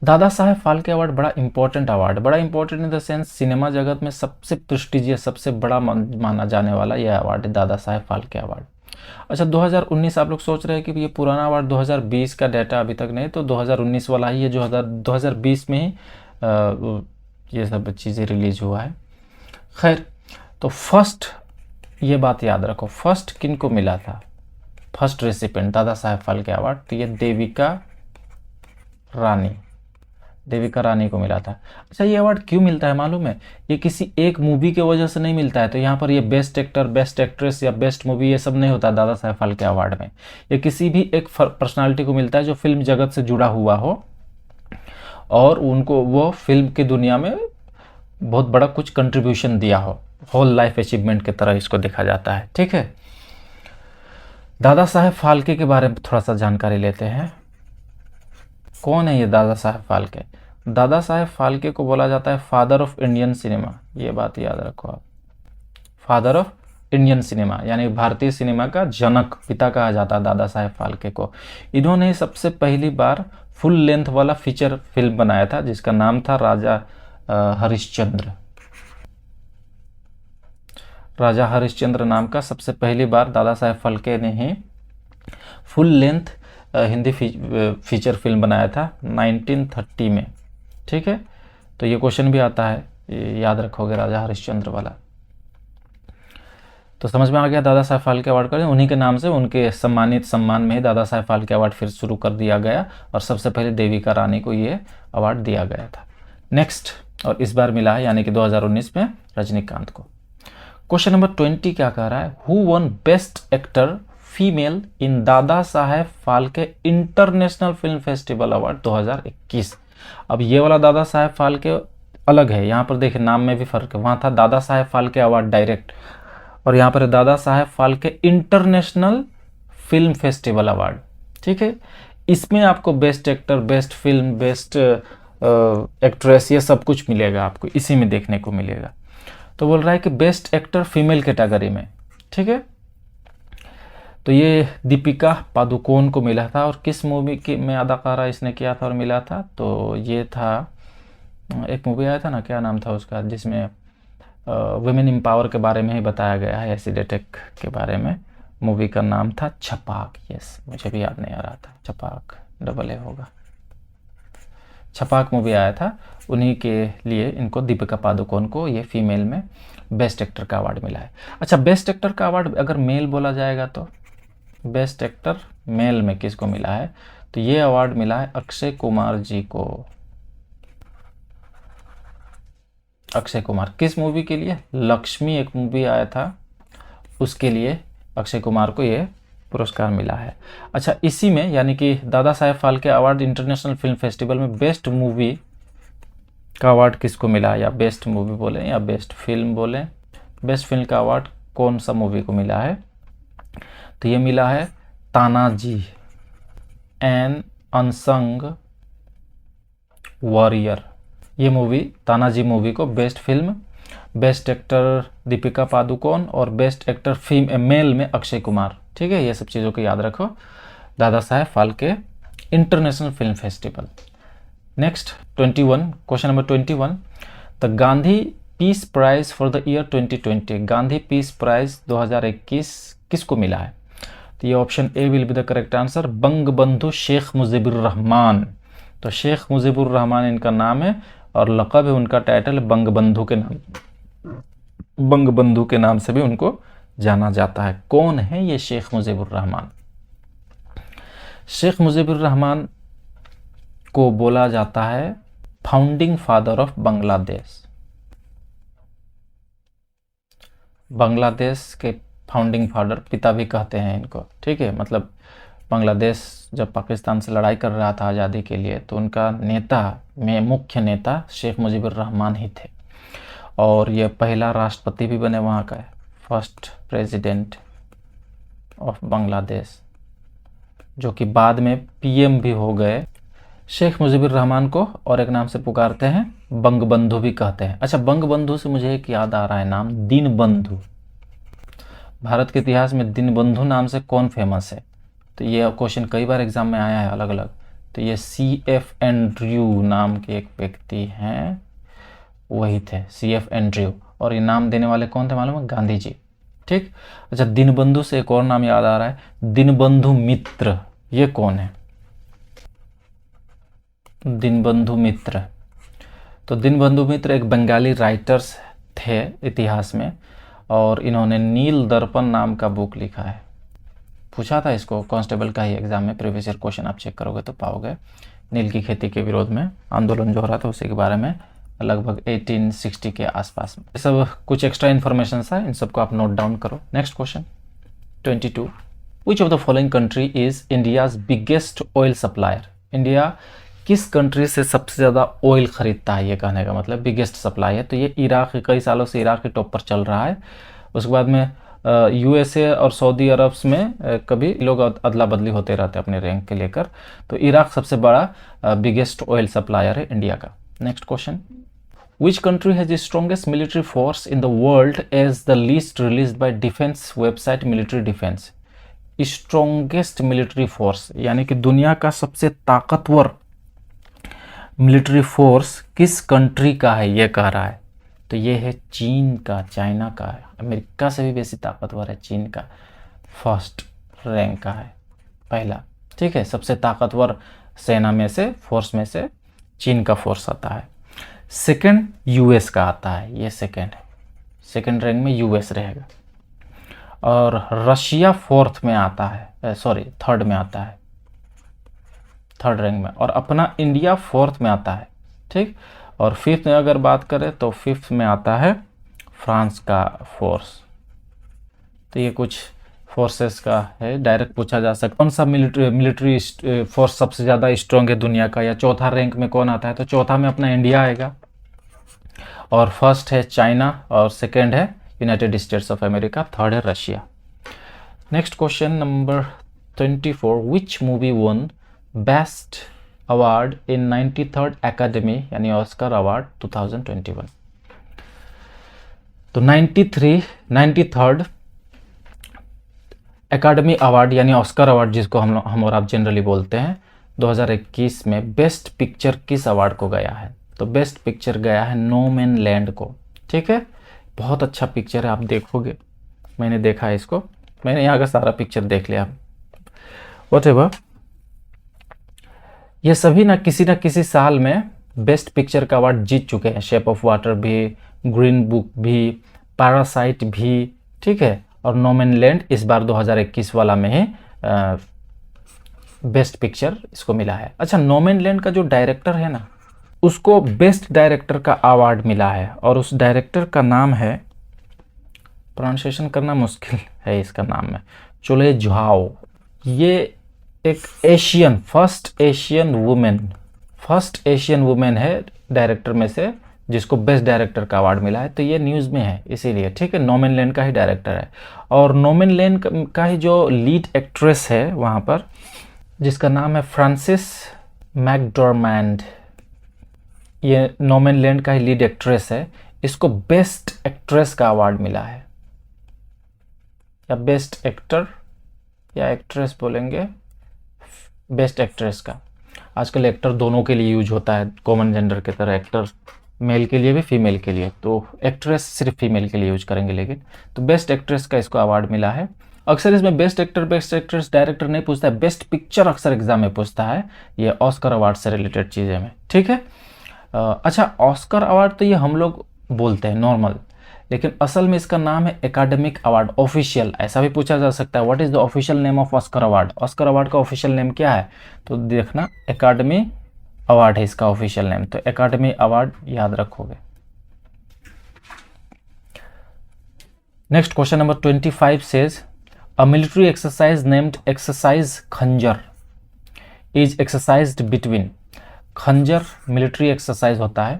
दादा साहेब फाल्के अवार्ड बड़ा इंपॉर्टेंट अवार्ड, बड़ा important in the sense cinema जगत में सबसे प्रेस्टिजियस, सबसे बड़ा माना जाने वाला यह अवार्ड है, दादा साहेब फाल्के अवार्ड। अच्छा, 2019 आप लोग सोच रहे हैं कि ये पुराना अवार्ड 2020 का डाटा अभी तक नहीं, तो 2019 वाला ही है, जो 2020 में ही ये सब चीज़ें रिलीज हुआ है। खैर, तो फर्स्ट ये बात याद रखो, फर्स्ट किन को मिला था, फर्स्ट रेसिपेंट दादा साहेब फाल्के अवार्ड, तो ये देविका रानी को मिला था। अच्छा, ये अवार्ड क्यों मिलता है मालूम है, ये किसी एक मूवी के वजह से नहीं मिलता है। तो यहाँ पर ये बेस्ट एक्टर, बेस्ट एक्ट्रेस या बेस्ट मूवी ये सब नहीं होता दादा साहेब फाल्के अवार्ड में। ये किसी भी एक पर्सनालिटी को मिलता है जो फिल्म जगत से जुड़ा हुआ हो और उनको वो फिल्म की दुनिया में बहुत बड़ा कुछ कंट्रीब्यूशन दिया हो, होल लाइफ अचीवमेंट की तरह इसको देखा जाता है, ठीक है। दादा साहेब फाल्के के बारे में थोड़ा सा जानकारी लेते हैं। कौन है ये दादा साहेब फाल्के? दादा साहेब फाल्के को बोला जाता है फादर ऑफ इंडियन सिनेमा, ये बात याद रखो आप, फादर ऑफ इंडियन सिनेमा, यानी भारतीय सिनेमा का जनक, पिता कहा जाता है दादा साहेब फाल्के को। इन्होंने सबसे पहली बार फुल लेंथ वाला फीचर फिल्म बनाया था जिसका नाम था हरिश्चंद्र। राजा हरिश्चंद्र नाम का सबसे पहली बार दादा साहेब फाल्के ने ही full length Hindi feature film बनाया था 1930 में, ठीक है। तो ये क्वेश्चन भी आता है, याद रखोगे राजा हरिश्चंद्र वाला। तो समझ में आ गया, दादा साहेब फाल्के अवार्ड करें उन्हीं के नाम से, उनके सम्मान में ही दादा साहेब फाल्के अवार्ड फिर शुरू कर दिया गया और सबसे पहले देविका रानी को ये अवार्ड दिया गया था। नेक्स्ट, और इस बार मिला है यानी कि 2019 में रजनीकांत को। क्वेश्चन नंबर 20 क्या कह रहा है, who won best actor female in Dada Saheb Phalke international film festival award 2021। अब ये वाला दादा साहेब फाल्के अलग है, यहाँ पर देखिए नाम में भी फर्क है, वहाँ था दादा साहेब फाल्के अवार्ड डायरेक्ट और यहाँ पर Dada Saheb Phalke international film festival award, ठीक है। इसमें आपको best actor, best film, best actress, ये सब कुछ मिलेगा आपको, इसी में देखने को मिलेगा। तो बोल रहा है कि बेस्ट एक्टर फीमेल कैटेगरी में, ठीक है। तो ये दीपिका पादुकोण को मिला था, और किस मूवी में अदाकारा इसने किया था और मिला था, तो ये था, एक मूवी आया था ना, क्या नाम था उसका, जिसमें वुमेन एम्पावर के बारे में ही बताया गया है, एसिड अटैक के बारे में। मूवी का नाम था छपाक, यस, मुझे भी याद नहीं आ रहा था, छपाक डबल ए होगा, छपाक मूवी आया था, उन्हीं के लिए इनको, दीपिका पादुकोण को, ये फीमेल में बेस्ट एक्टर का अवार्ड मिला है। अच्छा, बेस्ट एक्टर का अवार्ड अगर मेल बोला जाएगा तो बेस्ट एक्टर मेल में किसको मिला है, तो ये अवार्ड मिला है अक्षय कुमार जी को। अक्षय कुमार किस मूवी के लिए, लक्ष्मी एक मूवी आया था उसके लिए अक्षय कुमार को ये पुरस्कार मिला है। अच्छा, इसी में यानी कि Dada Saheb Phalke award international film festival में बेस्ट मूवी का अवार्ड किसको मिला, या बेस्ट मूवी बोलें या बेस्ट फिल्म बोलें, बेस्ट फिल्म का अवार्ड कौन सा मूवी को मिला है? तो ये मिला है तानाजी एन अनसंग वॉरियर। ये मूवी तानाजी मूवी को best film, best actor Deepika Padukone और बेस्ट एक्टर मेल में अक्षय कुमार। ठीक है, ये सब चीज़ों को याद रखो। Dada Saheb Phalke international film festival. Next 21, question number 21, the Gandhi peace prize for the year 2020, Gandhi peace prize 2021 किसको मिला है? तो ये option A will be the correct answer, Bangabandhu Sheikh Mujibur Rahman. तो शेख मुजीबुर रहमान इनका नाम है और लक़ब है उनका, टाइटल बंगबंधु के नाम, बंगबंधु के नाम से भी उनको जाना जाता है। कौन है ये शेख मुजीबुर रहमान? शेख मुजीबुर रहमान को बोला जाता है founding father of Bangladesh. Bangladesh के फाउंडिंग फादर, पिता भी कहते हैं इनको। ठीक है, मतलब बांग्लादेश जब पाकिस्तान से लड़ाई कर रहा था आज़ादी के लिए, तो उनका नेता में मुख्य नेता शेख मुजीबुर रहमान ही थे और ये पहला राष्ट्रपति भी बने वहाँ का, फर्स्ट प्रेसिडेंट ऑफ बांग्लादेश, जो कि बाद में पीएम भी हो गए। शेख मुजीबुर रहमान को और एक नाम से पुकारते हैं, बंगबंधु भी कहते हैं। अच्छा, बंगबंधु से मुझे एक याद आ रहा है नाम, दीनबंधु। भारत के इतिहास में दीनबंधु नाम से कौन फेमस है? तो ये क्वेश्चन कई बार एग्जाम में आया है अलग अलग। तो ये CF एंड्रयू नाम के एक व्यक्ति हैं, वही थे CF एंड्रयू, और ये नाम देने वाले कौन थे मालूम है? गांधी जी। ठीक। अच्छा, दीनबंधु से एक और नाम याद आ रहा है, दीनबंधु मित्र। ये कौन है? दीनबंधु मित्र। तो दीनबंधु मित्र एक बंगाली राइटर्स थे इतिहास में, और इन्होंने नील दर्पण नाम का बुक लिखा है। पूछा था इसको कांस्टेबल का ही एग्जाम में, प्रीवियस ईयर क्वेश्चन आप चेक करोगे तो पाओगे। नील की खेती के विरोध में आंदोलन जो हो रहा था उसी के बारे में, लगभग 1860 के आसपास में। ये सब कुछ एक्स्ट्रा इन्फॉर्मेशन है, इन सबको आप नोट डाउन करो। Next question 22, which of the following country is India's biggest oil supplier? India किस कंट्री से सबसे ज़्यादा ऑयल खरीदता है? ये कहने का मतलब बिगेस्ट सप्लाई है। तो ये इराक, कई सालों से इराक के टॉप पर चल रहा है। उसके बाद में USA और सऊदी अरब में कभी लोग अदला बदली होते रहते हैं अपने रैंक के लेकर। तो इराक सबसे बड़ा बिगेस्ट ऑयल सप्लायर है इंडिया का। Next question, which country has the strongest military force in the world as the list released by defence website military defence? Strongest military force यानी कि दुनिया का सबसे ताकतवर मिलिट्री फोर्स किस कंट्री का है, ये कह रहा है। तो ये है चीन का, चाइना का है। अमेरिका से भी बेसी ताकतवर है चीन का, फर्स्ट रैंक का है, पहला। ठीक है, सबसे ताकतवर सेना में से, फोर्स में से चीन का फोर्स आता है। सेकंड US का आता है, ये सेकंड है, सेकंड रैंक में US रहेगा। और रशिया फोर्थ में आता है, थर्ड में आता है, थर्ड रैंक में। और अपना इंडिया फोर्थ में आता है। ठीक। और फिफ्थ में अगर बात करें तो फिफ्थ में आता है फ्रांस का फोर्स। तो ये कुछ फोर्सेस का है, डायरेक्ट पूछा जा सकता है कौन सा मिलिट्री फोर्स सबसे ज़्यादा स्ट्रॉन्ग है दुनिया का, या चौथा रैंक में कौन आता है? तो चौथा में अपना इंडिया आएगा, और फर्स्ट है चाइना, और सेकेंड है United States of America, third है Russia. Next question number 24, which movie won best award in 93rd academy यानी ऑस्कर अवार्ड 2021? तो 93rd एकेडमी अवार्ड यानी ऑस्कर अवार्ड, जिसको हम और आप जनरली बोलते हैं, 2021 में बेस्ट पिक्चर किस अवार्ड को गया है? तो बेस्ट पिक्चर गया है नो मैन लैंड को। ठीक है, बहुत अच्छा पिक्चर है, आप देखोगे, मैंने देखा है इसको, मैंने यहाँ का सारा पिक्चर देख लिया। व्हाटएवर, ये सभी ना किसी साल में बेस्ट पिक्चर का अवार्ड जीत चुके हैं। शेप ऑफ वाटर भी, ग्रीन बुक भी, पैरासाइट भी। ठीक है, और नो मैन लैंड इस बार 2021 वाला में ही बेस्ट पिक्चर इसको मिला है। अच्छा, नो मैन लैंड का जो डायरेक्टर है ना, उसको बेस्ट डायरेक्टर का अवार्ड मिला है, और उस डायरेक्टर का नाम है प्रोनाउंसिएशन करना मुश्किल है इसका नाम में, चोले झाओ। ये एक फर्स्ट एशियन वुमेन है डायरेक्टर में से जिसको बेस्ट डायरेक्टर का अवार्ड मिला है। तो ये न्यूज़ में है इसीलिए, ठीक है। नोमैनलैंड का ही डायरेक्टर है, और नोमैनलैंड का ही जो लीड एक्ट्रेस है वहाँ पर, जिसका नाम है फ्रांसिस मैकडॉर्मैंड, ये नोमैनलैंड का ही लीड एक्ट्रेस है। इसको बेस्ट एक्ट्रेस का अवार्ड मिला है, या बेस्ट एक्टर या एक्ट्रेस बोलेंगे, बेस्ट एक्ट्रेस का। आजकल एक्टर दोनों के लिए यूज होता है, कॉमन जेंडर की तरह, एक्टर मेल के लिए भी फीमेल के लिए, तो एक्ट्रेस सिर्फ फीमेल के लिए यूज करेंगे। लेकिन तो बेस्ट एक्ट्रेस का इसको अवार्ड मिला है। अक्सर इसमें best actor best actress director नहीं पूछता है, बेस्ट पिक्चर अक्सर एग्जाम में पूछता है, ये ऑस्कर अवार्ड से रिलेटेड चीज़ें में, ठीक है। अच्छा, ऑस्कर अवार्ड तो ये हम लोग बोलते हैं नॉर्मल, लेकिन असल में इसका नाम है एकेडमिक अवार्ड, ऑफिशियल। ऐसा भी पूछा जा सकता है, what is the official name of Oscar award, Oscar award का ऑफिशियल नेम क्या है, तो देखना एकेडमी अवार्ड है इसका ऑफिशियल नेम, तो एकेडमी अवार्ड याद रखोगे। Next question number 25 says a military exercise named exercise खंजर इज एक्सरसाइज्ड बिटवीन। खंजर मिलिट्री एक्सरसाइज होता है,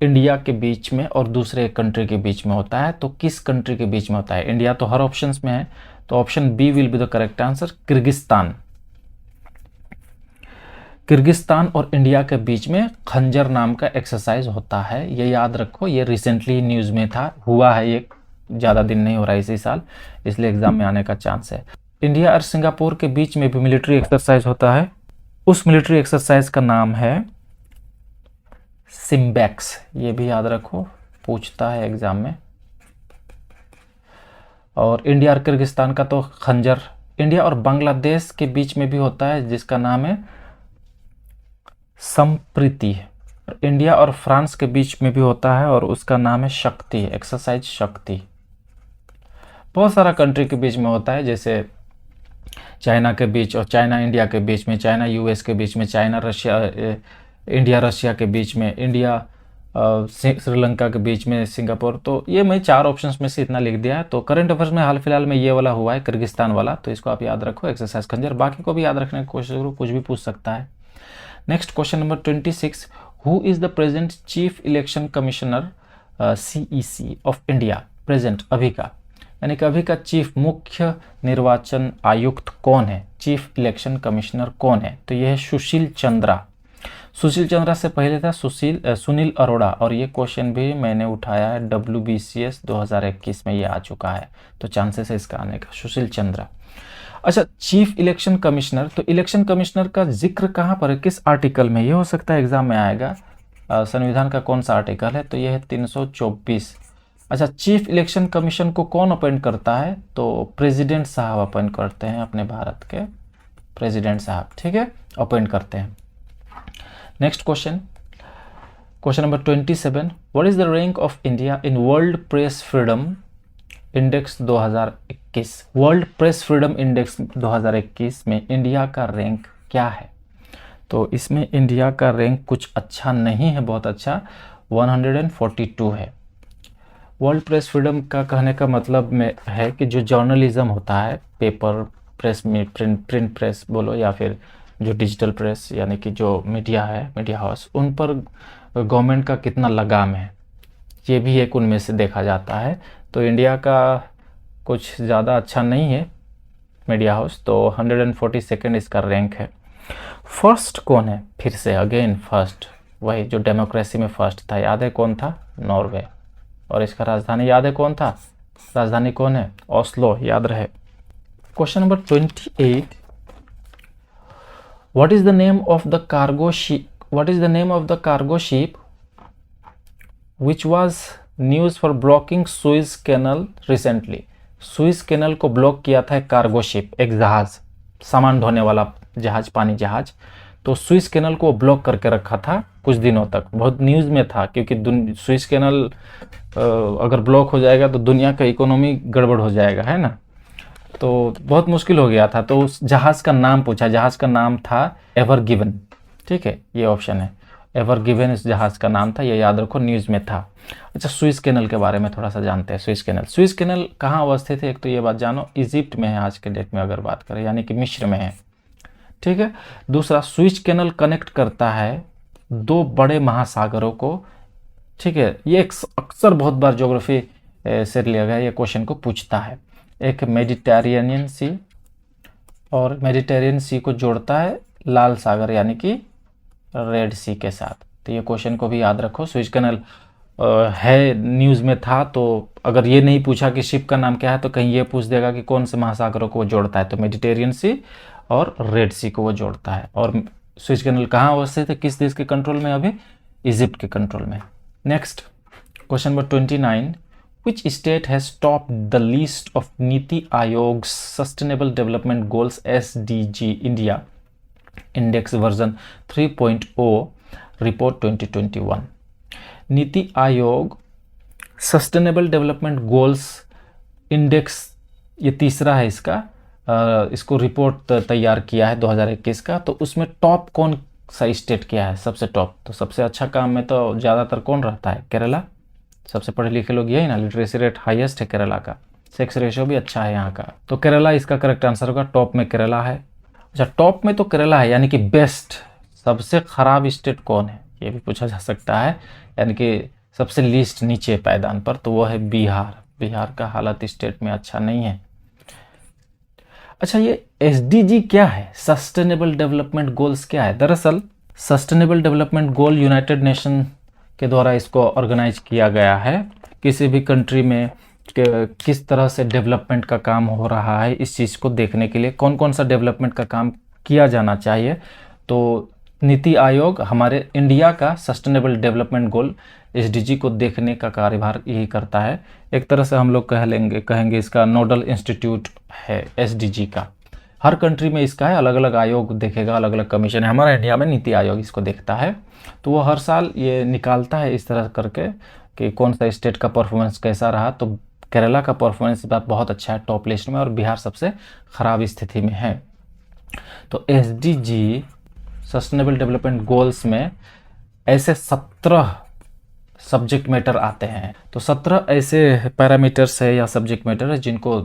इंडिया के बीच में और दूसरे कंट्री के बीच में होता है। तो किस कंट्री के बीच में होता है? इंडिया तो हर ऑप्शंस में है, तो option B will be the correct answer, Kyrgyzstan. Kyrgyzstan और इंडिया के बीच में खंजर नाम का एक्सरसाइज होता है, ये याद रखो। ये रिसेंटली न्यूज़ में था, हुआ है, ये ज़्यादा दिन नहीं हो रहा है इसी साल, इसलिए एग्जाम में आने का चांस है। इंडिया और सिंगापुर के बीच में भी मिलिट्री एक्सरसाइज होता है, उस मिलिट्री एक्सरसाइज का नाम है सिम्बैक्स, ये भी याद रखो, पूछता है एग्जाम में। और इंडिया और किर्गिस्तान का तो खंजर। इंडिया और बांग्लादेश के बीच में भी होता है जिसका नाम है संप्रीति। इंडिया और फ्रांस के बीच में भी होता है और उसका नाम है शक्ति, एक्सरसाइज शक्ति। बहुत सारा कंट्री के बीच में होता है, जैसे चाइना के बीच और चाइना इंडिया के बीच में, चाइना यूएस के बीच में, चाइना रशिया, इंडिया रशिया के बीच में, इंडिया श्रीलंका के बीच में, सिंगापुर। तो ये मैं 4 ऑप्शंस में से इतना लिख दिया है। तो करंट अफेयर्स में हाल फिलहाल में ये वाला हुआ है, किर्गिस्तान वाला, तो इसको आप याद रखो, एक्सरसाइज खंजर। बाकी को भी याद रखने की कोशिश करो, कुछ भी पूछ सकता है। Next question number 26, who is the present chief election commissioner CEC of India? Present, अभी का, यानी कि अभी का चीफ मुख्य निर्वाचन आयुक्त कौन है, चीफ इलेक्शन कमिश्नर कौन है? तो यह है सुशील चंद्रा। सुशील चंद्रा से पहले था सुनील अरोड़ा, और ये क्वेश्चन भी मैंने उठाया है WBCS 2021 में, ये आ चुका है, तो चांसेस है इसका आने का, सुशील चंद्रा। अच्छा, चीफ इलेक्शन कमिश्नर, तो इलेक्शन कमिश्नर का जिक्र कहाँ पर है, किस आर्टिकल में? ये हो सकता है एग्जाम में आएगा, संविधान का कौन सा आर्टिकल है? तो ये है 324। अच्छा, चीफ इलेक्शन कमीशन को कौन अपॉइंट करता है? तो प्रेसिडेंट साहब अपॉइंट करते हैं, अपने भारत के प्रेसिडेंट साहब, ठीक है, अपॉइंट करते हैं। Next question, question number 27, what is the rank of India in world press freedom index 2021? World press freedom index 2021 में इंडिया का रैंक क्या है? तो इसमें इंडिया का रैंक कुछ अच्छा नहीं है, बहुत अच्छा, 142 है। वर्ल्ड प्रेस फ्रीडम का कहने का मतलब में है कि जो जर्नलिज्म होता है, पेपर प्रेस में, प्रिंट प्रेस बोलो, या फिर जो डिजिटल प्रेस, यानी कि जो मीडिया है, मीडिया हाउस, उन पर गवर्नमेंट का कितना लगाम है, ये भी एक उनमें से देखा जाता है। तो इंडिया का कुछ ज़्यादा अच्छा नहीं है मीडिया हाउस, तो 142 इसका रैंक है। फर्स्ट कौन है? फिर से अगेन फर्स्ट, वही जो डेमोक्रेसी में फर्स्ट था, याद है कौन था? नॉर्वे। और इसका राजधानी याद है कौन था? राजधानी कौन है? ओस्लो, याद रहे। Question number 28, what is the name of the cargo ship, what is the name of the cargo ship which was news for blocking Suez canal recently? Suez canal को ब्लॉक किया था एक कार्गो शिप, एक जहाज, सामान ढोने वाला जहाज, पानी जहाज। तो सुइज कैनल को ब्लॉक करके रखा था कुछ दिनों तक, बहुत न्यूज़ में था, क्योंकि सुइज कैनल अगर ब्लॉक हो जाएगा तो दुनिया का इकोनॉमी गड़बड़ हो जाएगा, है ना, तो बहुत मुश्किल हो गया था। तो उस जहाज़ का नाम पूछा, जहाज़ का नाम था एवर गिवन, ठीक है, ये ऑप्शन है, एवर गिवन इस जहाज़ का नाम था, ये याद रखो, न्यूज़ में था। अच्छा, स्विस कैनल के बारे में थोड़ा सा जानते हैं। स्विस कैनल कहाँ अवस्थित है, एक तो ये बात जानो, इजिप्ट में है आज के डेट में अगर बात करें, यानी कि मिस्र में है, ठीक है। दूसरा, स्विस कैनल कनेक्ट करता है दो बड़े महासागरों को, ठीक है। ये अक्सर बहुत बार ज्योग्राफी से लिया गया, ये क्वेश्चन को पूछता है। एक मेडिटेरेनियन सी, और मेडिटेरियन सी को जोड़ता है लाल सागर यानी कि रेड सी के साथ। तो ये क्वेश्चन को भी याद रखो। स्विस कैनल है, न्यूज़ में था, तो अगर ये नहीं पूछा कि शिप का नाम क्या है तो कहीं ये पूछ देगा कि कौन से महासागरों को वो जोड़ता है, तो मेडिटेरियन सी और रेड सी को वो जोड़ता है। और स्विस कैनल कहाँ अवस्थित है, किस देश के कंट्रोल में, अभी इजिप्ट के कंट्रोल में। Next question number 29, which state has topped the list of नीति आयोग's sustainable development goals SDG India index version 3.0 report 2021। NITI Aayog sustainable development goals index, ये तीसरा है इसका, इसको रिपोर्ट तैयार किया है 2021 का। तो उसमें टॉप कौन सा स्टेट क्या है, सबसे टॉप? तो सबसे अच्छा काम में तो ज़्यादातर कौन रहता है, केरला। सबसे पढ़े लिखे लोग यही ना, लिटरेसी रेट हाईएस्ट है केरला का, सेक्स रेशियो भी अच्छा है यहाँ का, तो केरला इसका करेक्ट आंसर होगा। टॉप में केरला है। अच्छा, टॉप में तो केरला है, यानी कि बेस्ट, सबसे खराब स्टेट कौन है ये भी पूछा जा सकता है, यानी कि सबसे लीस्ट नीचे पायदान पर, तो वो है बिहार। बिहार का हालत स्टेट में अच्छा नहीं है। अच्छा, ये एसडीजी क्या है, सस्टेनेबल डेवलपमेंट गोल्स क्या है? दरअसल sustainable development goal United nation के द्वारा इसको ऑर्गेनाइज किया गया है। किसी भी कंट्री में किस तरह से डेवलपमेंट का काम हो रहा है, इस चीज़ को देखने के लिए कौन कौन सा डेवलपमेंट का काम किया जाना चाहिए, तो नीति आयोग हमारे इंडिया का सस्टेनेबल डेवलपमेंट गोल एसडीजी को देखने का कार्यभार यही करता है। एक तरह से हम लोग कहेंगे इसका नोडल इंस्टीट्यूट है एसडीजी का। हर कंट्री में इसका है, अलग अलग आयोग देखेगा, अलग अलग कमीशन है। हमारा इंडिया में नीति आयोग इसको देखता है, तो वो हर साल ये निकालता है इस तरह करके कि कौन सा स्टेट का परफॉर्मेंस कैसा रहा। तो केरला का परफॉर्मेंस इस बार बहुत अच्छा है, टॉप लिस्ट में, और बिहार सबसे ख़राब स्थिति में है। तो एसडीजी सस्टेनेबल डेवलपमेंट गोल्स में ऐसे 17 सब्जेक्ट मैटर आते हैं। तो 17 ऐसे पैरामीटर्स है या सब्जेक्ट मैटर है जिनको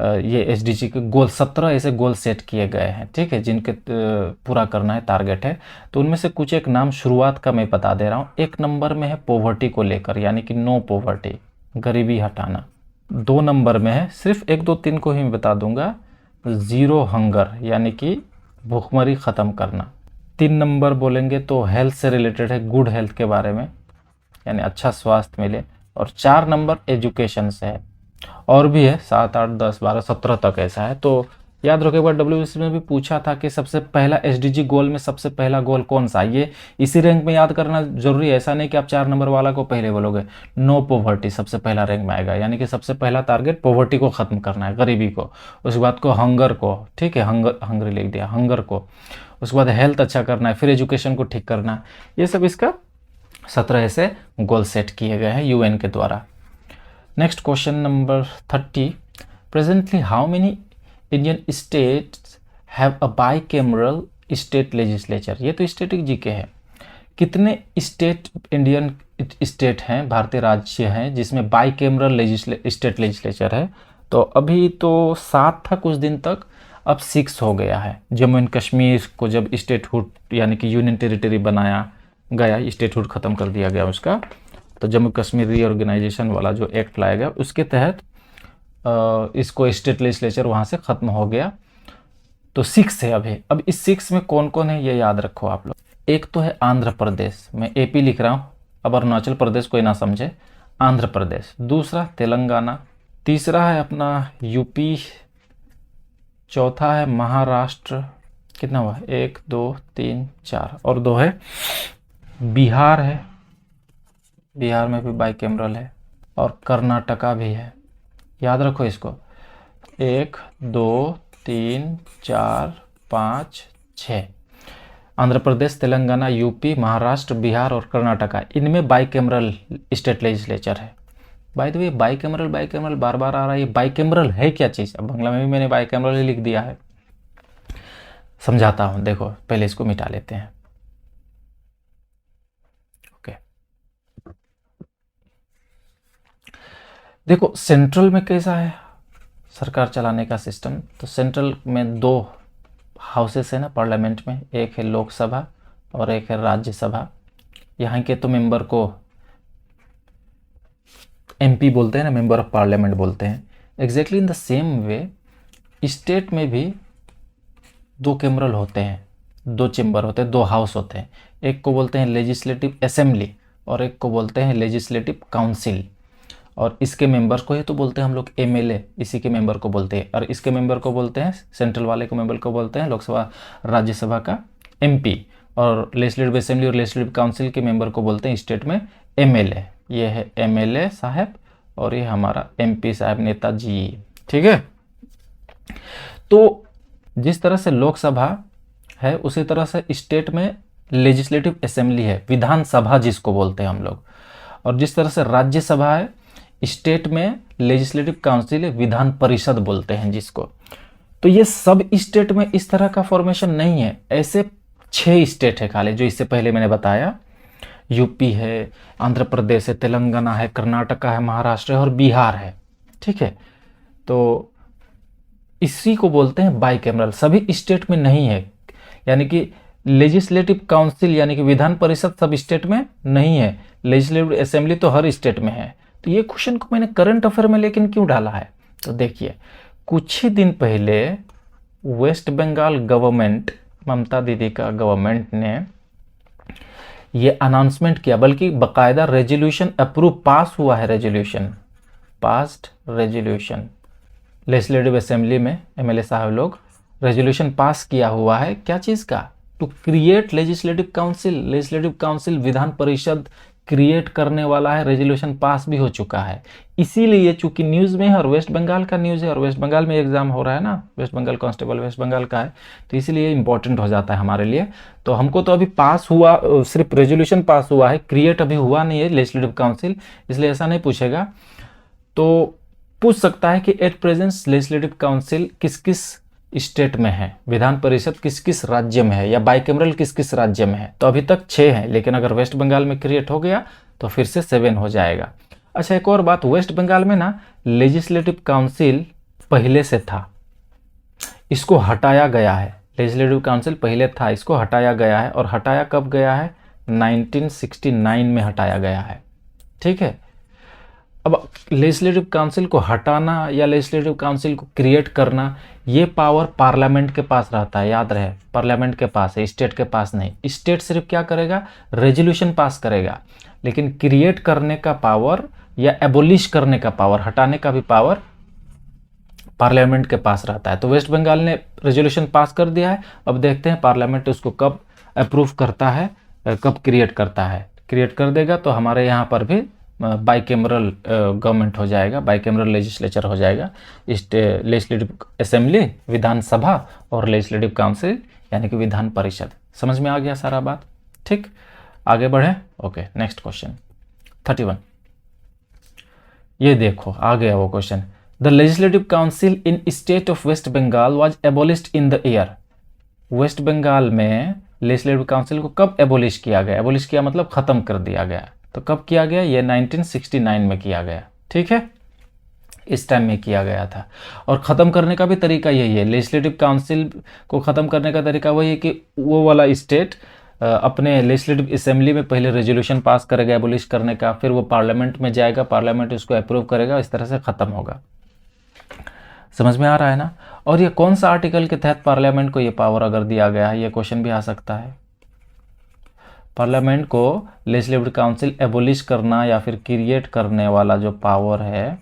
ये एसडीजी के गोल, 17 ऐसे गोल सेट किए गए हैं, ठीक है, जिनके पूरा करना है, टारगेट है। तो उनमें से कुछ एक नाम शुरुआत का मैं बता दे रहा हूँ। एक नंबर में है पॉवर्टी को लेकर, यानी कि नो पॉवर्टी, गरीबी हटाना। 2 नंबर में है, सिर्फ 1 2 3 को ही मैं बता दूंगा, ज़ीरो हंगर, यानी कि भूखमरी ख़त्म करना। 3 नंबर बोलेंगे तो हेल्थ से रिलेटेड है, गुड हेल्थ के बारे में, यानी अच्छा स्वास्थ्य मिले। और 4 नंबर एजुकेशन से है, और भी है 7 8 10 12 17 तक ऐसा है। तो याद रखो, एक बार डब्ल्यूबीसी में भी पूछा था कि सबसे पहला एसडीजी गोल में सबसे पहला गोल कौन सा, ये इसी रैंक में याद करना जरूरी है। ऐसा नहीं कि आप 4 नंबर वाला को पहले बोलोगे। नो पॉवर्टी सबसे पहला रैंक में आएगा, यानी कि सबसे पहला टारगेट पॉवर्टी को ख़त्म करना है, गरीबी को। उसके बाद को हंगर को, ठीक है, हंगरी लिख दिया, हंगर को। उसके बाद हेल्थ अच्छा करना है, फिर एजुकेशन को ठीक करना। ये सब इसका 17 ऐसे गोल सेट किए गए हैं यूएन के द्वारा। Next question number 30, presently how many Indian states have a bicameral state legislature? ये तो स्टेटिक जीके है। कितने स्टेट इंडियन स्टेट हैं, भारतीय राज्य हैं, जिसमें बाइकैमरल स्टेट लेजिस्लेचर है? तो अभी तो 7 था कुछ दिन तक, अब 6 हो गया है। जम्मू एंड कश्मीर को जब स्टेटहुड यानी कि यूनियन टेरिटरी बनाया गया, स्टेटहुड ख़त्म कर दिया गया उसका, तो जम्मू कश्मीर रीऑर्गेनाइजेशन वाला जो एक्ट लाया गया उसके तहत इसको स्टेट लेजिस्लेचर वहाँ से ख़त्म हो गया। तो 6 है अभी। अब इस 6 में कौन कौन है ये याद रखो आप लोग। एक तो है आंध्र प्रदेश, मैं एपी लिख रहा हूँ, अब अरुणाचल प्रदेश कोई ना समझे, आंध्र प्रदेश। दूसरा तेलंगाना, तीसरा है अपना यूपी, चौथा है महाराष्ट्र, कितना हुआ, 1 2 3 4, और 2 है बिहार है, बिहार में भी बाइकैमरल है, और कर्नाटका भी है। याद रखो इसको, 1 2 3 4 5 6, आंध्र प्रदेश, तेलंगाना, यूपी, महाराष्ट्र, बिहार और कर्नाटका, इनमें बाइकैमरल स्टेट लेजिस्लेचर है। बाय द वे, बाइकैमरल बार बार आ रहा है, ये बाइकैमरल है क्या चीज़? अब बांग्ला में भी मैंने बाइकैमरल ही लिख दिया है, समझाता हूँ। देखो पहले इसको मिटा लेते हैं। देखो सेंट्रल में कैसा है सरकार चलाने का सिस्टम, तो सेंट्रल में दो हाउसेस है ना पार्लियामेंट में, एक है लोकसभा और एक है राज्यसभा। यहाँ के तो मेंबर को एमपी बोलते हैं ना, मेंबर ऑफ पार्लियामेंट बोलते हैं। Exactly in the same way state में भी दो कैमरल होते हैं, दो चेंबर होते हैं, दो हाउस होते हैं। एक को बोलते हैं लेजिस्लेटिव असेंबली और एक को बोलते हैं लेजिस्लेटिव काउंसिल। और इसके मेंबर्स को ही तो बोलते हैं हम लोग एमएलए, इसी के मेंबर को बोलते हैं। और इसके मेंबर को बोलते हैं, सेंट्रल वाले को मेंबर को बोलते हैं लोकसभा राज्यसभा का एमपी। और लेजिस्लेटिव असेंबली और लेजिस्लेटिव काउंसिल के मेंबर को बोलते हैं स्टेट में एमएलए। ये है एमएलए साहब और ये हमारा एमपी साहब, नेताजी। ठीक है, तो जिस तरह से लोकसभा है उसी तरह से स्टेट में लेजिस्लेटिव असेंबली है, विधानसभा जिसको बोलते हैं हम लोग। और जिस तरह से राज्यसभा है, स्टेट में लेजिस्लेटिव काउंसिल है, विधान परिषद बोलते हैं जिसको। तो ये सब स्टेट में इस तरह का फॉर्मेशन नहीं है। ऐसे 6 स्टेट है खाली जो इससे पहले मैंने बताया, यूपी है, आंध्र प्रदेश है, तेलंगाना है, कर्नाटका है, महाराष्ट्र है और बिहार है। ठीक है, तो इसी को बोलते हैं बाइकैमरल। सभी स्टेट में नहीं है, यानी कि लेजिस्लेटिव काउंसिल यानी कि विधान परिषद सब स्टेट में नहीं है, लेजिस्लेटिव असेंबली तो हर स्टेट में है। तो ये क्वेश्चन को मैंने करंट अफेयर में लेकिन क्यों डाला है, तो देखिए कुछ ही दिन पहले वेस्ट बंगाल गवर्नमेंट, ममता दीदी का गवर्नमेंट ने ये अनाउंसमेंट किया, बल्कि बाकायदा रेजोल्यूशन अप्रूव पास हुआ है, resolution passed, resolution legislative assembly में एमएलए साहब लोग रेजोल्यूशन पास किया हुआ है। क्या चीज़ का, to create legislative council. Legislative council विधान परिषद क्रिएट करने वाला है, रेजोल्यूशन पास भी हो चुका है। इसीलिए चूंकि न्यूज़ में है और वेस्ट बंगाल का न्यूज़ है और वेस्ट बंगाल में एग्जाम हो रहा है ना, West Bengal constable West Bengal का है, तो इसीलिए इंपॉर्टेंट हो जाता है हमारे लिए। तो हमको तो अभी पास हुआ, सिर्फ रेजोल्यूशन पास हुआ है, क्रिएट अभी हुआ नहीं है लेजिस्लेटिव काउंसिल, इसलिए ऐसा नहीं पूछेगा। तो पूछ सकता है कि एट प्रेजेंट लेजिस्लेटिव काउंसिल किस किस स्टेट में है, विधान परिषद किस किस राज्य में है, या बाइकैमरल किस किस राज्य में है। तो अभी तक 6 है, लेकिन अगर वेस्ट बंगाल में क्रिएट हो गया तो फिर से 7 हो जाएगा। अच्छा, एक और बात, वेस्ट बंगाल में ना लेजिस्लेटिव काउंसिल पहले से था, इसको हटाया गया है। लेजिस्लेटिव काउंसिल पहले था, इसको हटाया गया है। और हटाया कब गया है, 1969 में हटाया गया है। ठीक है, अब लेजिस्लेटिव काउंसिल को हटाना या लेजिस्लेटिव काउंसिल को क्रिएट करना, ये पावर पार्लियामेंट के पास रहता है, याद रहे, पार्लियामेंट के पास है, स्टेट के पास नहीं। स्टेट सिर्फ क्या करेगा, रेजोल्यूशन पास करेगा, लेकिन क्रिएट करने का पावर या एबोलिश करने का पावर, हटाने का भी पावर पार्लियामेंट के पास रहता है। तो वेस्ट बंगाल ने रेजोल्यूशन पास कर दिया है, अब देखते हैं पार्लियामेंट उसको कब अप्रूव करता है, कब क्रिएट करता है। क्रिएट कर देगा तो हमारे यहाँ पर भी बाइकैमरल गवर्नमेंट हो जाएगा, बाइकैमरल लेजिस्लेचर हो जाएगा। लेजिस्लेटिव असेंबली विधानसभा और लेजिस्लेटिव काउंसिल यानी कि विधान परिषद। समझ में आ गया सारा बात, ठीक, आगे बढ़े। Okay, next question 31। ये देखो आ गया वो question, the legislative council in state of waste Bengal was abolished in the year. West Bengal में लेजिस्लेटिव काउंसिल को कब एबोलिश किया गया, एबोलिश किया मतलब खत्म कर दिया गया, तो कब किया गया, ये 1969 में किया गया। ठीक है, इस टाइम में किया गया था। और ख़त्म करने का भी तरीका यही है, लेजिस्लेटिव काउंसिल को ख़त्म करने का तरीका वही है कि वो वाला स्टेट अपने लेजिस्लेटिव असेंबली में पहले रेजोल्यूशन पास करेगा एबोलिश करने का, फिर वो पार्लियामेंट में जाएगा, पार्लियामेंट उसको अप्रूव करेगा, इस तरह से ख़त्म होगा। समझ में आ रहा है ना। और ये कौन सा आर्टिकल के तहत पार्लियामेंट को ये पावर अगर दिया गया है, ये क्वेश्चन भी आ सकता है। पार्लियामेंट को लेजिस्लेटिव काउंसिल एबोलिश करना या फिर क्रिएट करने वाला जो पावर है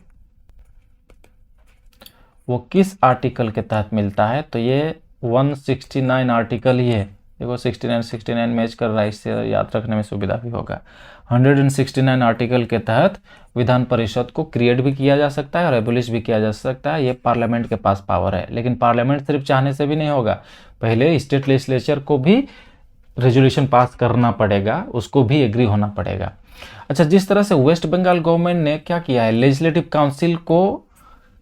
वो किस आर्टिकल के तहत मिलता है, तो ये 169 आर्टिकल ही है। देखो 69 मैच कर रहा है, इससे याद रखने में सुविधा भी होगा। 169 आर्टिकल के तहत विधान परिषद को क्रिएट भी किया जा सकता है और एबोलिश भी किया जा सकता है। ये पार्लियामेंट के पास पावर है, लेकिन पार्लियामेंट सिर्फ चाहने से भी नहीं होगा, पहले स्टेट लेजिस्लेचर को भी रेजोल्यूशन पास करना पड़ेगा, उसको भी एग्री होना पड़ेगा। अच्छा, जिस तरह से वेस्ट बंगाल गवर्नमेंट ने क्या किया है, लेजिस्लेटिव काउंसिल को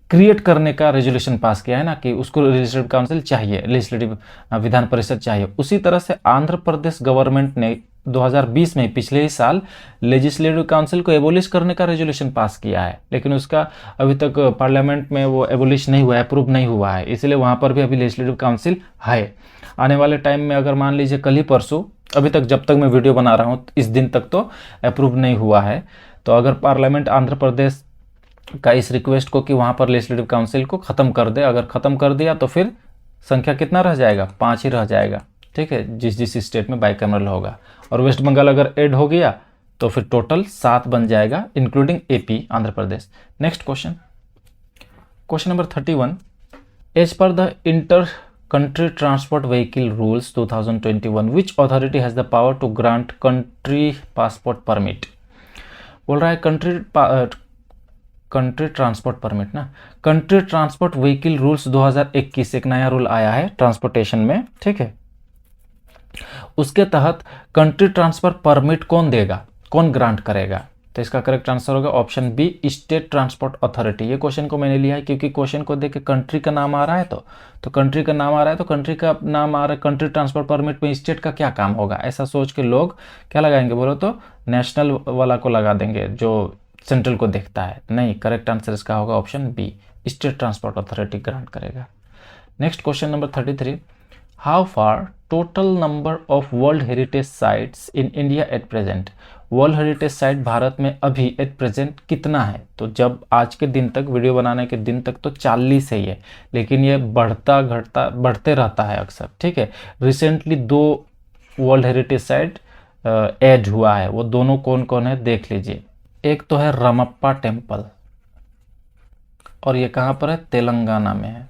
क्रिएट करने का रेजोल्यूशन पास किया है ना, कि उसको लेजिस्लेटिव काउंसिल चाहिए, लेजिस्लेटिव विधान परिषद चाहिए, उसी तरह से आंध्र प्रदेश गवर्नमेंट ने 2020 में पिछले ही साल लेजिस्लेटिव काउंसिल को एबोलिश करने का रेजोल्यूशन पास किया है, लेकिन उसका अभी तक पार्लियामेंट में वो एबोलिश नहीं हुआ है, अप्रूव नहीं हुआ है, इसलिए वहाँ पर भी अभी लेजिस्लेटिव काउंसिल है। आने वाले टाइम में अगर मान लीजिए कल ही परसों, अभी तक जब तक मैं वीडियो बना रहा हूँ इस दिन तक तो अप्रूव नहीं हुआ है, तो अगर पार्लियामेंट आंध्र प्रदेश का इस रिक्वेस्ट को कि वहाँ पर लेजिस्लेटिव काउंसिल को ख़त्म कर दे, अगर ख़त्म कर दिया तो फिर संख्या कितना रह जाएगा, 5 ही रह जाएगा, ठीक है, जिस जिस स्टेट में बाइकैमरल होगा। और वेस्ट बंगाल अगर ऐड हो गया तो फिर टोटल 7 बन जाएगा, including AP, Andhra Pradesh. Next question, question number 31, as per the inter country transport vehicle rules 2021 which authority has the power to grant country passport permit. बोल रहा है कंट्री ट्रांसपोर्ट परमिट ना, कंट्री ट्रांसपोर्ट व्हीकल रूल्स 2021 एक नया rule आया है transportation में, ठीक है। उसके तहत कंट्री ट्रांसफर परमिट कौन देगा, कौन ग्रांट करेगा, तो इसका करेक्ट आंसर होगा option B, state transport authority. ये क्वेश्चन को मैंने लिया है क्योंकि क्वेश्चन को देख के कंट्री का नाम आ रहा है, तो कंट्री का नाम आ रहा है, तो कंट्री का नाम आ रहा है, कंट्री ट्रांसपोर्ट परमिट में स्टेट का क्या काम होगा, ऐसा सोच के लोग क्या लगाएंगे बोलो तो नेशनल वाला को लगा देंगे जो सेंट्रल को देखता है। नहीं, करेक्ट आंसर इसका होगा option B, state transport authority grant करेगा। Next question number 33, how far total number of world heritage sites in India at present. World heritage site भारत में अभी एट प्रेजेंट कितना है, तो जब आज के दिन तक, वीडियो बनाने के दिन तक तो 40 ही है, लेकिन ये बढ़ते रहता है अक्सर, ठीक है। Recently 2 world heritage site add हुआ है, वो दोनों कौन कौन है देख लीजिए। एक तो है रमप्पा टेम्पल, और ये कहाँ पर है, तेलंगाना में है।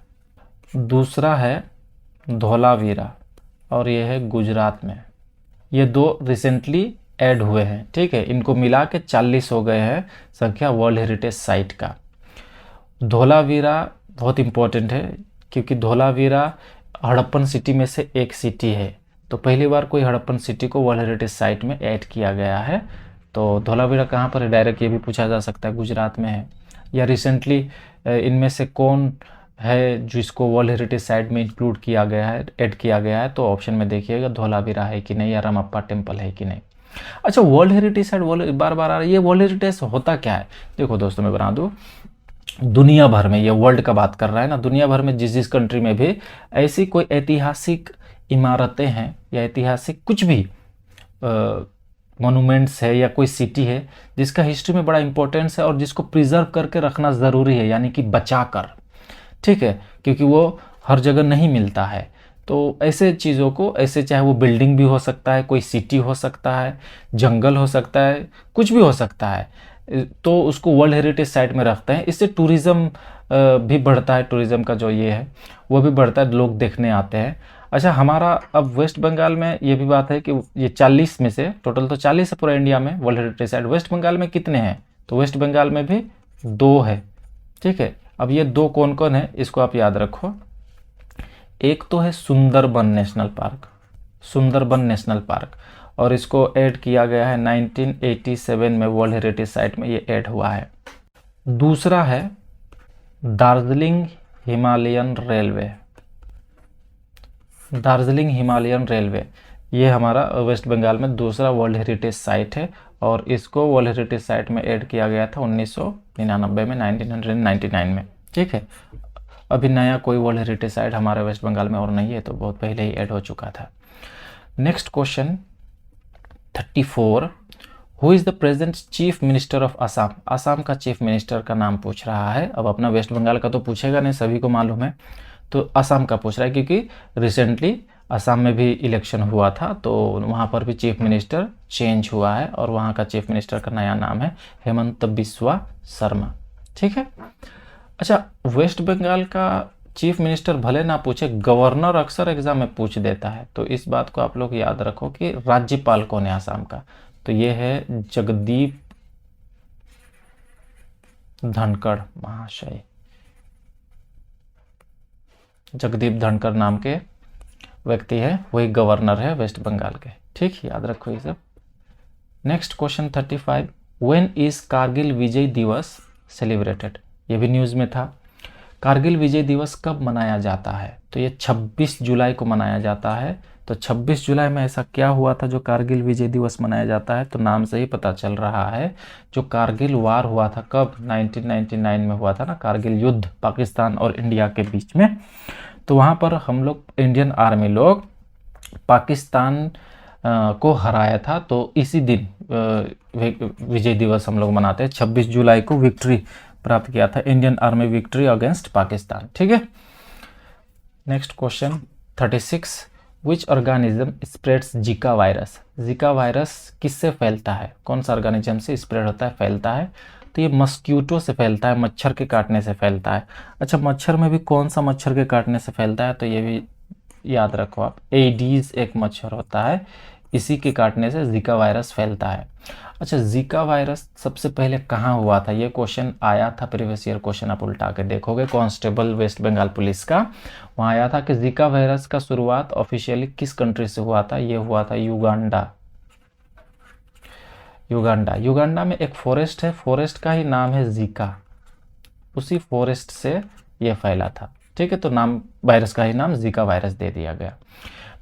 दूसरा है धोलावीरा, और ये है गुजरात में। ये 2 रिसेंटली ऐड हुए हैं, ठीक है। इनको मिला के 40 हो गए हैं संख्या वर्ल्ड हेरिटेज साइट का। धोलावीरा बहुत इंपॉर्टेंट है क्योंकि धोलावीरा हड़प्पन सिटी में से एक सिटी है, तो पहली बार कोई हड़प्पन सिटी को वर्ल्ड हेरिटेज साइट में ऐड किया गया है। तो धोलावीरा कहाँ पर है, डायरेक्ट ये भी पूछा जा सकता है, गुजरात में है। या रिसेंटली इनमें से कौन है जिसको वर्ल्ड हेरिटेज साइट में इंक्लूड किया गया है, ऐड किया गया है, तो ऑप्शन में देखिएगा धोलावीरा है कि नहीं, या रमप्पा टेम्पल है कि नहीं। अच्छा, वर्ल्ड हेरिटेज साइट बार बार आ रहा है, ये वर्ल्ड हेरिटेज होता क्या है, देखो दोस्तों मैं बता दूँ, दुनिया भर में, ये वर्ल्ड का बात कर रहा है ना, दुनिया भर में जिस जिस कंट्री में भी ऐसी कोई ऐतिहासिक इमारतें हैं या ऐतिहासिक कुछ भी मोनूमेंट्स है या कोई सिटी है जिसका हिस्ट्री में बड़ा इंपॉर्टेंस है और जिसको प्रिजर्व करके रखना ज़रूरी है, यानी कि बचा कर, ठीक है, क्योंकि वो हर जगह नहीं मिलता है। तो ऐसे चीज़ों को, ऐसे चाहे वो बिल्डिंग भी हो सकता है, कोई सिटी हो सकता है, जंगल हो सकता है, कुछ भी हो सकता है, तो उसको वर्ल्ड हेरिटेज साइट में रखते हैं। इससे टूरिज़्म भी बढ़ता है, टूरिज़्म का जो ये है वो भी बढ़ता है, लोग देखने आते हैं। अच्छा, हमारा अब वेस्ट बंगाल में ये भी बात है कि ये 40 में से, टोटल तो 40 है पूरा इंडिया में world heritage site, West Bengal में कितने हैं, तो वेस्ट बंगाल में भी 2 है, ठीक है। अब ये 2 कौन कौन है इसको आप याद रखो। एक तो है Sundarban national park, Sundarban national park, और इसको ऐड किया गया है 1987 में, वर्ल्ड हेरिटेज साइट में ये ऐड हुआ है। दूसरा है Darjeeling Himalayan railway, Darjeeling Himalayan railway, ये हमारा वेस्ट बंगाल में दूसरा वर्ल्ड हेरिटेज साइट है, और इसको वर्ल्ड हेरिटेज साइट में ऐड किया गया था 1999 में, 1999 में, ठीक है। अभी नया कोई वर्ल्ड हेरिटेज साइट हमारे वेस्ट बंगाल में और नहीं है, तो बहुत पहले ही ऐड हो चुका था। Next question 34, who is the present chief minister of Assam. Assam का चीफ मिनिस्टर का नाम पूछ रहा है। अब अपना वेस्ट बंगाल का तो पूछेगा नहीं, सभी को मालूम है, तो असम का पूछ रहा है क्योंकि रिसेंटली असम में भी इलेक्शन हुआ था, तो वहाँ पर भी चीफ मिनिस्टर चेंज हुआ है, और वहाँ का चीफ मिनिस्टर का नया नाम है हेमंत बिस्वा शर्मा, ठीक है। अच्छा, वेस्ट बंगाल का चीफ मिनिस्टर भले ना पूछे, गवर्नर अक्सर एग्जाम में पूछ देता है, तो इस बात को आप लोग याद रखो कि राज्यपाल कौन है असम का, तो ये है जगदीप धनखड़ महाशय, जगदीप धनखड़ नाम के व्यक्ति है, वही गवर्नर है वेस्ट बंगाल के, ठीक, याद रखो ये सब। Next question 35, when is Kargil Vijay Diwas celebrated. ये भी न्यूज़ में था। कारगिल विजय दिवस कब मनाया जाता है, तो ये 26 जुलाई को मनाया जाता है, तो 26 जुलाई में ऐसा क्या हुआ था जो कारगिल विजय दिवस मनाया जाता है? तो नाम से ही पता चल रहा है, जो कारगिल वार हुआ था, कब? 1999 में हुआ था ना, कारगिल युद्ध पाकिस्तान और इंडिया के बीच में। तो वहाँ पर हम लोग इंडियन आर्मी लोग पाकिस्तान को हराया था। तो इसी दिन विजय दिवस हम लोग मनाते हैं। 26 जुलाई को विक्ट्री प्राप्त किया था Indian army, victory against Pakistan. ठीक है, next question 36, which organism spreads Zika virus? Zika virus किससे फैलता है? कौन सा ऑर्गेनिज्म से स्प्रेड होता है, फैलता है? तो ये मस्क्यूटो से फैलता है, मच्छर के काटने से फैलता है। अच्छा, मच्छर में भी कौन सा मच्छर के काटने से फैलता है? तो ये भी याद रखो आप, एडीज एक मच्छर होता है, इसी के काटने से जीका वायरस फैलता है। अच्छा, जीका वायरस सबसे पहले कहाँ हुआ था? ये क्वेश्चन आया था प्रीवियस ईयर क्वेश्चन, आप उल्टा के देखोगे, कांस्टेबल वेस्ट बंगाल पुलिस का, वहाँ आया था कि जीका वायरस का शुरुआत ऑफिशियली किस कंट्री से हुआ था? ये हुआ था युगांडा। युगांडा में एक फॉरेस्ट है, फॉरेस्ट का ही नाम है जीका, उसी फॉरेस्ट से ये फैला था। ठीक है, तो नाम वायरस का ही नाम जीका वायरस दे दिया गया।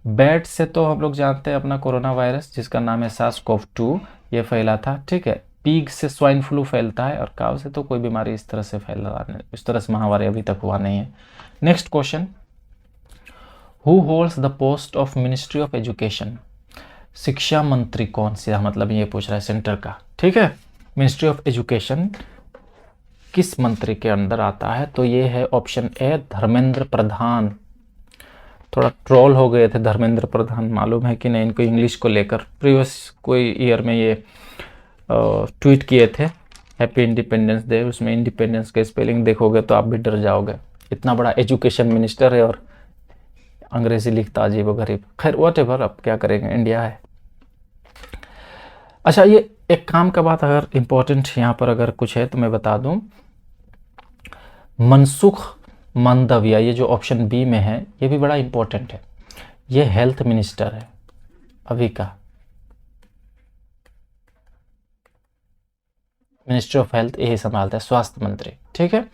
बैट से तो हम लोग जानते हैं अपना कोरोना वायरस, जिसका नाम है SARS-CoV-2, ये फैला था। ठीक है, पीग से स्वाइन फ्लू फैलता है, और काव से तो कोई बीमारी इस तरह से फैला, इस तरह से महामारी अभी तक हुआ नहीं है। Next question, who holds the post of ministry of education? शिक्षा मंत्री कौन सी, मतलब ये पूछ रहा है सेंटर का। ठीक है, मिनिस्ट्री ऑफ एजुकेशन किस मंत्री के अंदर आता है? तो ये है ऑप्शन ए, धर्मेंद्र प्रधान। थोड़ा ट्रोल हो गए थे धर्मेंद्र प्रधान, मालूम है कि नहीं इनको इंग्लिश को लेकर। प्रीवियस कोई ईयर में ये ट्वीट किए थे, हैप्पी इंडिपेंडेंस डे, उसमें इंडिपेंडेंस के स्पेलिंग देखोगे तो आप भी डर जाओगे। इतना बड़ा एजुकेशन मिनिस्टर है और अंग्रेजी लिखता अजीब व गरीब। खैर वॉट एवर, अब क्या करेंगे, इंडिया है। अच्छा, ये एक काम का बात अगर इम्पोर्टेंट यहाँ पर अगर कुछ है तो मैं बता दूँ, मनसुख मांडविया, ये जो ऑप्शन बी में है, ये भी बड़ा इंपॉर्टेंट है। ये हेल्थ मिनिस्टर है अभी का, मिनिस्ट्री ऑफ हेल्थ यही संभालता है, स्वास्थ्य मंत्री। ठीक है,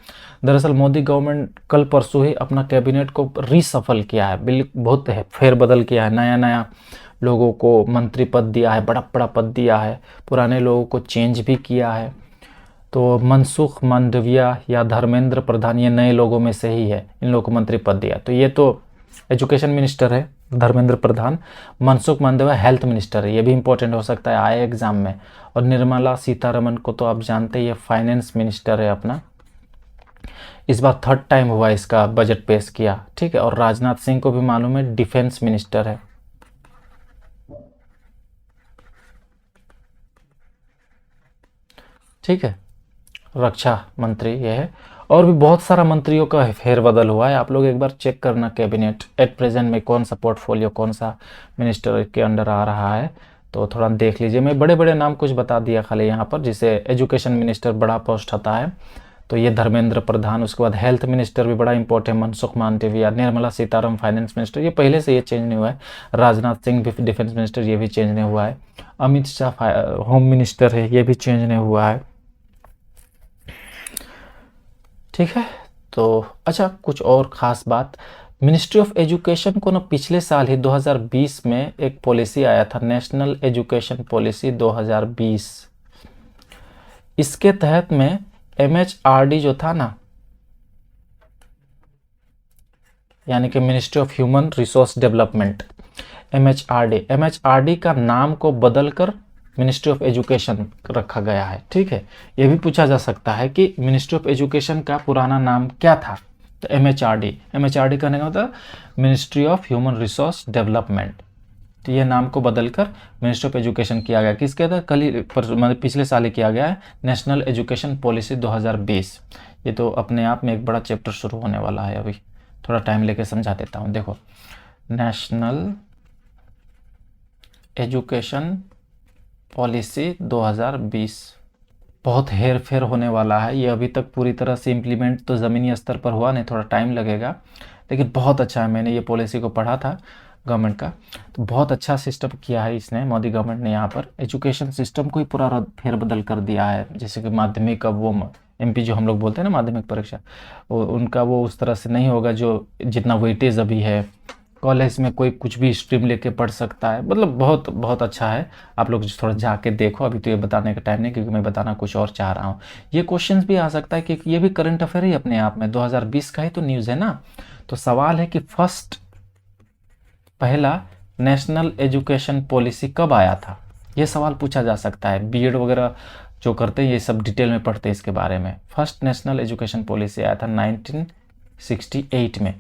दरअसल मोदी गवर्नमेंट कल परसों ही अपना कैबिनेट को रीसफल किया है, बहुत फेरबदल किया है, नया नया लोगों को मंत्री पद दिया है, बड़ा बड़ा पद दिया है, पुराने लोगों को चेंज भी किया है। तो मनसुख मांडविया या धर्मेंद्र प्रधान, ये नए लोगों में से ही है, इन लोगों को मंत्री पद दिया। तो ये तो एजुकेशन मिनिस्टर है धर्मेंद्र प्रधान, मनसुख मांडविया हेल्थ मिनिस्टर है, ये भी इंपॉर्टेंट हो सकता है आए एग्जाम में। और निर्मला सीतारमण को तो आप जानते हैं, ये फाइनेंस मिनिस्टर है अपना, इस बार थर्ड टाइम हुआ इसका बजट पेश किया। ठीक है, और राजनाथ सिंह को भी मालूम है डिफेंस मिनिस्टर है। ठीक है, रक्षा मंत्री ये है। और भी बहुत सारा मंत्रियों का फेरबदल हुआ है, आप लोग एक बार चेक करना कैबिनेट एट प्रेजेंट में कौन सा पोर्टफोलियो, कौन सा मिनिस्टर के अंडर आ रहा है, तो थोड़ा देख लीजिए। मैं बड़े बड़े नाम कुछ बता दिया खाली यहाँ पर, जिसे एजुकेशन मिनिस्टर बड़ा पोस्ट होता है, तो ये धर्मेंद्र प्रधान। उसके बाद हेल्थ मिनिस्टर भी बड़ा important, Mansukh Mandaviya, Nirmala Sitharaman finance minister, ये पहले से ये चेंज नहीं हुआ है। राजनाथ सिंह भी डिफेंस मिनिस्टर, ये भी चेंज नहीं हुआ है। अमित शाह होम मिनिस्टर है, ये भी चेंज नहीं हुआ है। ठीक है, तो अच्छा कुछ और ख़ास बात, मिनिस्ट्री ऑफ एजुकेशन को ना पिछले साल ही 2020 में एक पॉलिसी आया था, नेशनल एजुकेशन पॉलिसी 2020। इसके तहत में MHRD जो था ना, यानी कि ministry of human resource development, MHRD का नाम को बदलकर मिनिस्ट्री ऑफ एजुकेशन रखा गया है। ठीक है, ये भी पूछा जा सकता है कि मिनिस्ट्री ऑफ एजुकेशन का पुराना नाम क्या था? तो MHRD कहने का मतलब ministry of human resource development. तो ये नाम को बदलकर मिनिस्ट्री ऑफ एजुकेशन किया गया, किसके तहत? मतलब पिछले साल ही किया गया है, नेशनल एजुकेशन पॉलिसी 2020। ये तो अपने आप में एक बड़ा चैप्टर शुरू होने वाला है, अभी थोड़ा टाइम लेके समझा देता हूँ। देखो, नेशनल एजुकेशन पॉलिसी 2020 बहुत हेर फेर होने वाला है। ये अभी तक पूरी तरह से इम्प्लीमेंट तो ज़मीनी स्तर पर हुआ नहीं, थोड़ा टाइम लगेगा, लेकिन बहुत अच्छा है। मैंने ये पॉलिसी को पढ़ा था गवर्नमेंट का, तो बहुत अच्छा सिस्टम किया है इसने, मोदी गवर्नमेंट ने यहाँ पर एजुकेशन सिस्टम को ही पूरा फेरबदल कर दिया है। जैसे कि माध्यमिक, अब वो MP जो हम लोग बोलते हैं ना माध्यमिक परीक्षा, उनका वो उस तरह से नहीं होगा जो जितना वेटेज अभी है, कॉलेज में कोई कुछ भी स्ट्रीम लेके पढ़ सकता है, मतलब बहुत बहुत अच्छा है। आप लोग थोड़ा जाके देखो, अभी तो ये बताने का टाइम नहीं, क्योंकि मैं बताना कुछ और चाह रहा हूँ। ये क्वेश्चंस भी आ सकता है कि ये भी करंट अफेयर ही अपने आप में, 2020 का ही तो न्यूज़ है ना। तो सवाल है कि फर्स्ट पहला नेशनल एजुकेशन पॉलिसी कब आया था, ये सवाल पूछा जा सकता है। बीएड वगैरह जो करते हैं ये सब डिटेल में पढ़ते हैं इसके बारे में। फर्स्ट नेशनल एजुकेशन पॉलिसी आया था 1968 में।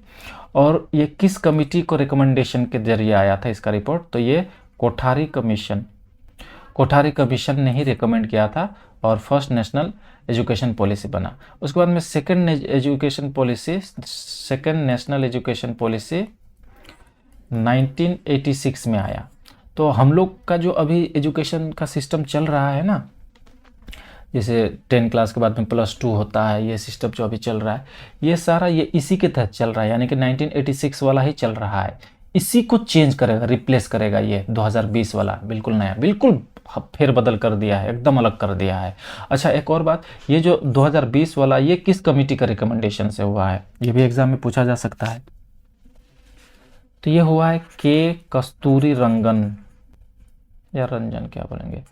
और ये किस कमिटी को रिकमेंडेशन के जरिए आया था इसका रिपोर्ट, तो ये कोठारी कमीशन ने ही रिकमेंड किया था और फर्स्ट नेशनल एजुकेशन पॉलिसी बना। उसके बाद में सेकेंड नेशनल एजुकेशन पॉलिसी 1986 में आया। तो हम लोग का जो अभी एजुकेशन का सिस्टम चल रहा है ना, जैसे 10 क्लास के बाद में +2 होता है, ये सिस्टम जो अभी चल रहा है ये सारा ये इसी के तहत चल रहा है, यानी कि 1986 वाला ही चल रहा है। इसी को चेंज करेगा, रिप्लेस करेगा ये 2020 वाला, बिल्कुल नया, बिल्कुल फेर बदल कर दिया है, एकदम अलग कर दिया है। अच्छा एक और बात, ये जो 2020 वाला ये किस कमेटी का रिकमेंडेशन से हुआ है, ये भी एग्जाम में पूछा जा सकता है। तो ये हुआ है के कस्तूरी रंगन या रंजन, क्या बोलेंगे,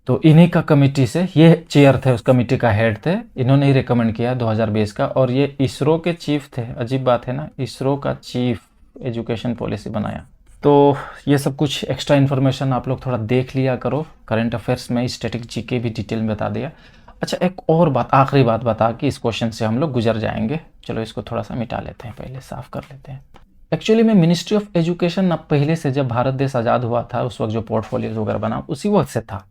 तो इन्हीं का कमेटी से, ये चेयर थे उस कमेटी का, हेड थे, इन्होंने ही रिकमेंड किया 2020 का। और ये इसरो के चीफ थे, अजीब बात है ना, इसरो का चीफ एजुकेशन पॉलिसी बनाया। तो ये सब कुछ एक्स्ट्रा इन्फॉर्मेशन आप लोग थोड़ा देख लिया करो। करंट अफेयर्स में स्टैटिक जीके भी डिटेल में बता दिया। अच्छा एक और बात, आखिरी बात बता के इस क्वेश्चन से हम लोग गुजर जाएंगे। चलो इसको थोड़ा सा मिटा लेते हैं, पहले साफ कर लेते हैं। एक्चुअली में मिनिस्ट्री ऑफ एजुकेशन अब पहले से, जब भारत देश आज़ाद हुआ था उस वक्त जो पोर्टफोलियोज वगैरह बना उसी वक्त से था।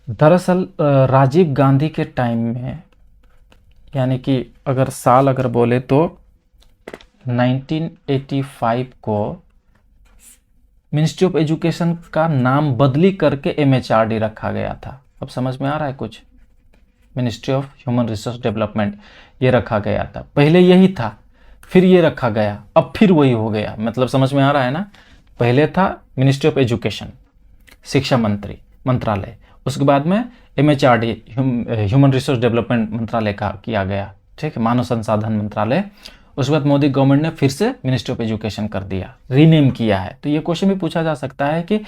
दरअसल राजीव गांधी के टाइम में, यानी कि अगर साल अगर बोले तो 1985 को मिनिस्ट्री ऑफ एजुकेशन का नाम बदली करके MHRD रखा गया था। अब समझ में आ रहा है कुछ, ministry of human resource development ये रखा गया था, पहले यही था, फिर ये रखा गया, अब फिर वही हो गया। मतलब समझ में आ रहा है ना, पहले था मिनिस्ट्री ऑफ एजुकेशन, शिक्षा मंत्रालय, उसके बाद में MHRD ह्यूमन रिसोर्स डेवलपमेंट मंत्रालय का किया गया, ठीक है, मानव संसाधन मंत्रालय। उसके बाद मोदी गवर्नमेंट ने फिर से मिनिस्ट्री ऑफ एजुकेशन कर दिया, रीनेम किया है। तो ये क्वेश्चन भी पूछा जा सकता है कि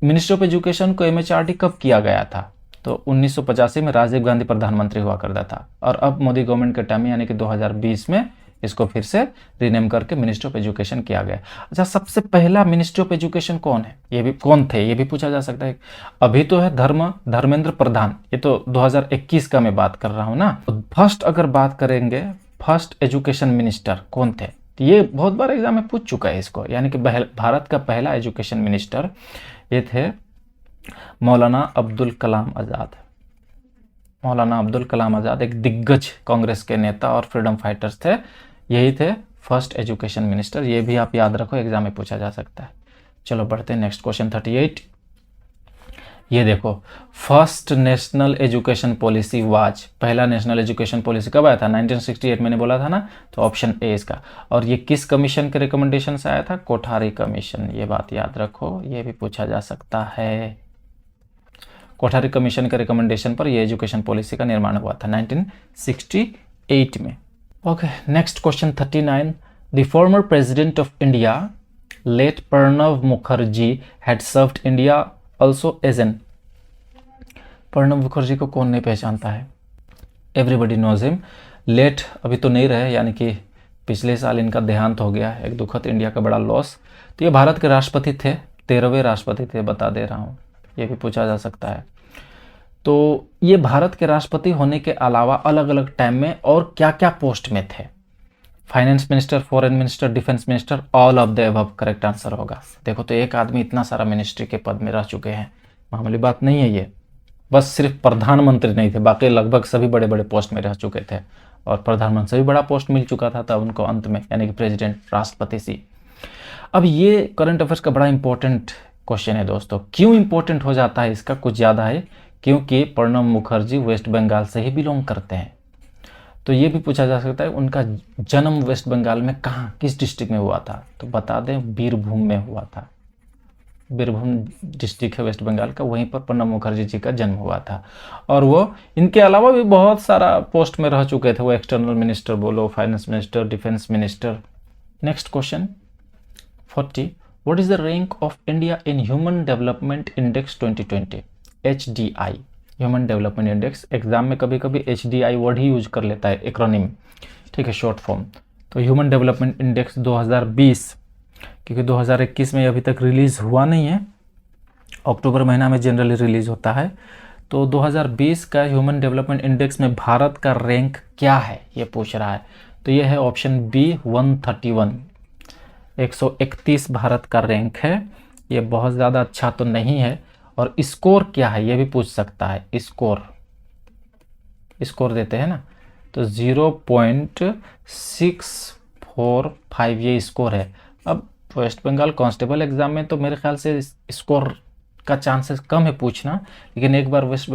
मिनिस्ट्री ऑफ एजुकेशन को MHRD कब किया गया था, तो 1985 में राजीव गांधी प्रधानमंत्री हुआ करता था, और अब मोदी गवर्नमेंट के टाइम में यानी कि 2020 में इसको फिर से रीनेम करके मिनिस्ट्री ऑफ एजुकेशन किया गया। अच्छा सबसे पहला मिनिस्ट्री ऑफ एजुकेशन कौन है, ये भी कौन थे, ये भी पूछा जा सकता है। अभी तो है धर्मेंद्र प्रधान, ये तो 2021 का मैं बात कर रहा हूँ ना। तो फर्स्ट अगर बात करेंगे, फर्स्ट एजुकेशन मिनिस्टर कौन थे, तो ये बहुत बार एग्जाम में पूछ चुका है इसको, यानी कि भारत का पहला एजुकेशन मिनिस्टर ये थे मौलाना अब्दुल कलाम आज़ाद। मौलाना अब्दुल कलाम आज़ाद एक दिग्गज कांग्रेस के नेता और फ्रीडम फाइटर्स थे, यही थे फर्स्ट एजुकेशन मिनिस्टर। ये भी आप याद रखो, एग्जाम में पूछा जा सकता है। चलो बढ़ते हैं नेक्स्ट क्वेश्चन 38। ये देखो, first national education policy was, पहला नेशनल एजुकेशन पॉलिसी कब आया था, 1968 मैंने बोला था ना, तो ऑप्शन ए इसका। और ये किस कमीशन के रिकमेंडेशन से आया था, कोठारी कमीशन, ये बात याद रखो, ये भी पूछा जा सकता है। कोठारी कमीशन के रिकमेंडेशन पर यह एजुकेशन पॉलिसी का निर्माण हुआ था 1968 में। Okay next question 39। The former president of India late Pranab Mukherjee had served India also as an. Pranab Mukherjee को कौन नहीं पहचानता है, एवरीबडी नोज हिम। लेट अभी तो नहीं रहे, यानी कि पिछले साल इनका देहांत हो गया, एक दुखद इंडिया का बड़ा लॉस। तो ये भारत के राष्ट्रपति थे, 13वें राष्ट्रपति थे, बता दे रहा हूँ, ये भी पूछा जा सकता है। तो ये भारत के राष्ट्रपति होने के अलावा अलग अलग टाइम में और क्या क्या पोस्ट में थे, finance minister, foreign minister, defence minister, all of the above correct answer होगा। देखो तो एक आदमी इतना सारा मिनिस्ट्री के पद में रह चुके हैं, मामूली बात नहीं है ये। बस सिर्फ प्रधानमंत्री नहीं थे, बाकी लगभग सभी बड़े बड़े पोस्ट में रह चुके थे, और प्रधानमंत्री से भी बड़ा पोस्ट मिल चुका था तब उनको अंत में, यानी कि प्रेसिडेंट, राष्ट्रपति सी। अब ये करंट अफेयर्स का बड़ा इंपॉर्टेंट क्वेश्चन है दोस्तों। क्यों इंपॉर्टेंट हो जाता है इसका, कुछ ज़्यादा है, क्योंकि प्रणब मुखर्जी वेस्ट बंगाल से ही बिलोंग करते हैं। तो ये भी पूछा जा सकता है उनका जन्म वेस्ट बंगाल में कहाँ, किस डिस्ट्रिक्ट में हुआ था, तो बता दें बीरभूम में हुआ था। बीरभूम डिस्ट्रिक्ट है वेस्ट बंगाल का, वहीं पर प्रणब मुखर्जी जी का जन्म हुआ था। और वो इनके अलावा भी बहुत सारा पोस्ट में रह चुके थे, वो एक्सटर्नल मिनिस्टर बोलो, finance minister, defence minister, next question 40, what is the rank of India in human development index 2020, HDI, human development index. Exam में कभी कभी HDI वर्ड ही यूज कर लेता है, एक्रोनिम, ठीक है, शॉर्ट फॉर्म। तो ह्यूमन डेवलपमेंट इंडेक्स 2020, क्योंकि 2021 में अभी तक रिलीज़ हुआ नहीं है, अक्टूबर महीना में जनरली रिलीज़ होता है। तो 2020 का ह्यूमन डेवलपमेंट इंडेक्स में भारत का रैंक क्या है, ये पूछ रहा है। तो ये है ऑप्शन बी 131, 131 भारत का रैंक है। ये बहुत ज़्यादा अच्छा तो नहीं है। और स्कोर क्या है ये भी पूछ सकता है, स्कोर देते हैं ना, तो 0.645 ये स्कोर है। अब वेस्ट बंगाल कांस्टेबल एग्ज़ाम में तो मेरे ख्याल से स्कोर का चांसेस कम है पूछना, लेकिन एक बार वेस्ट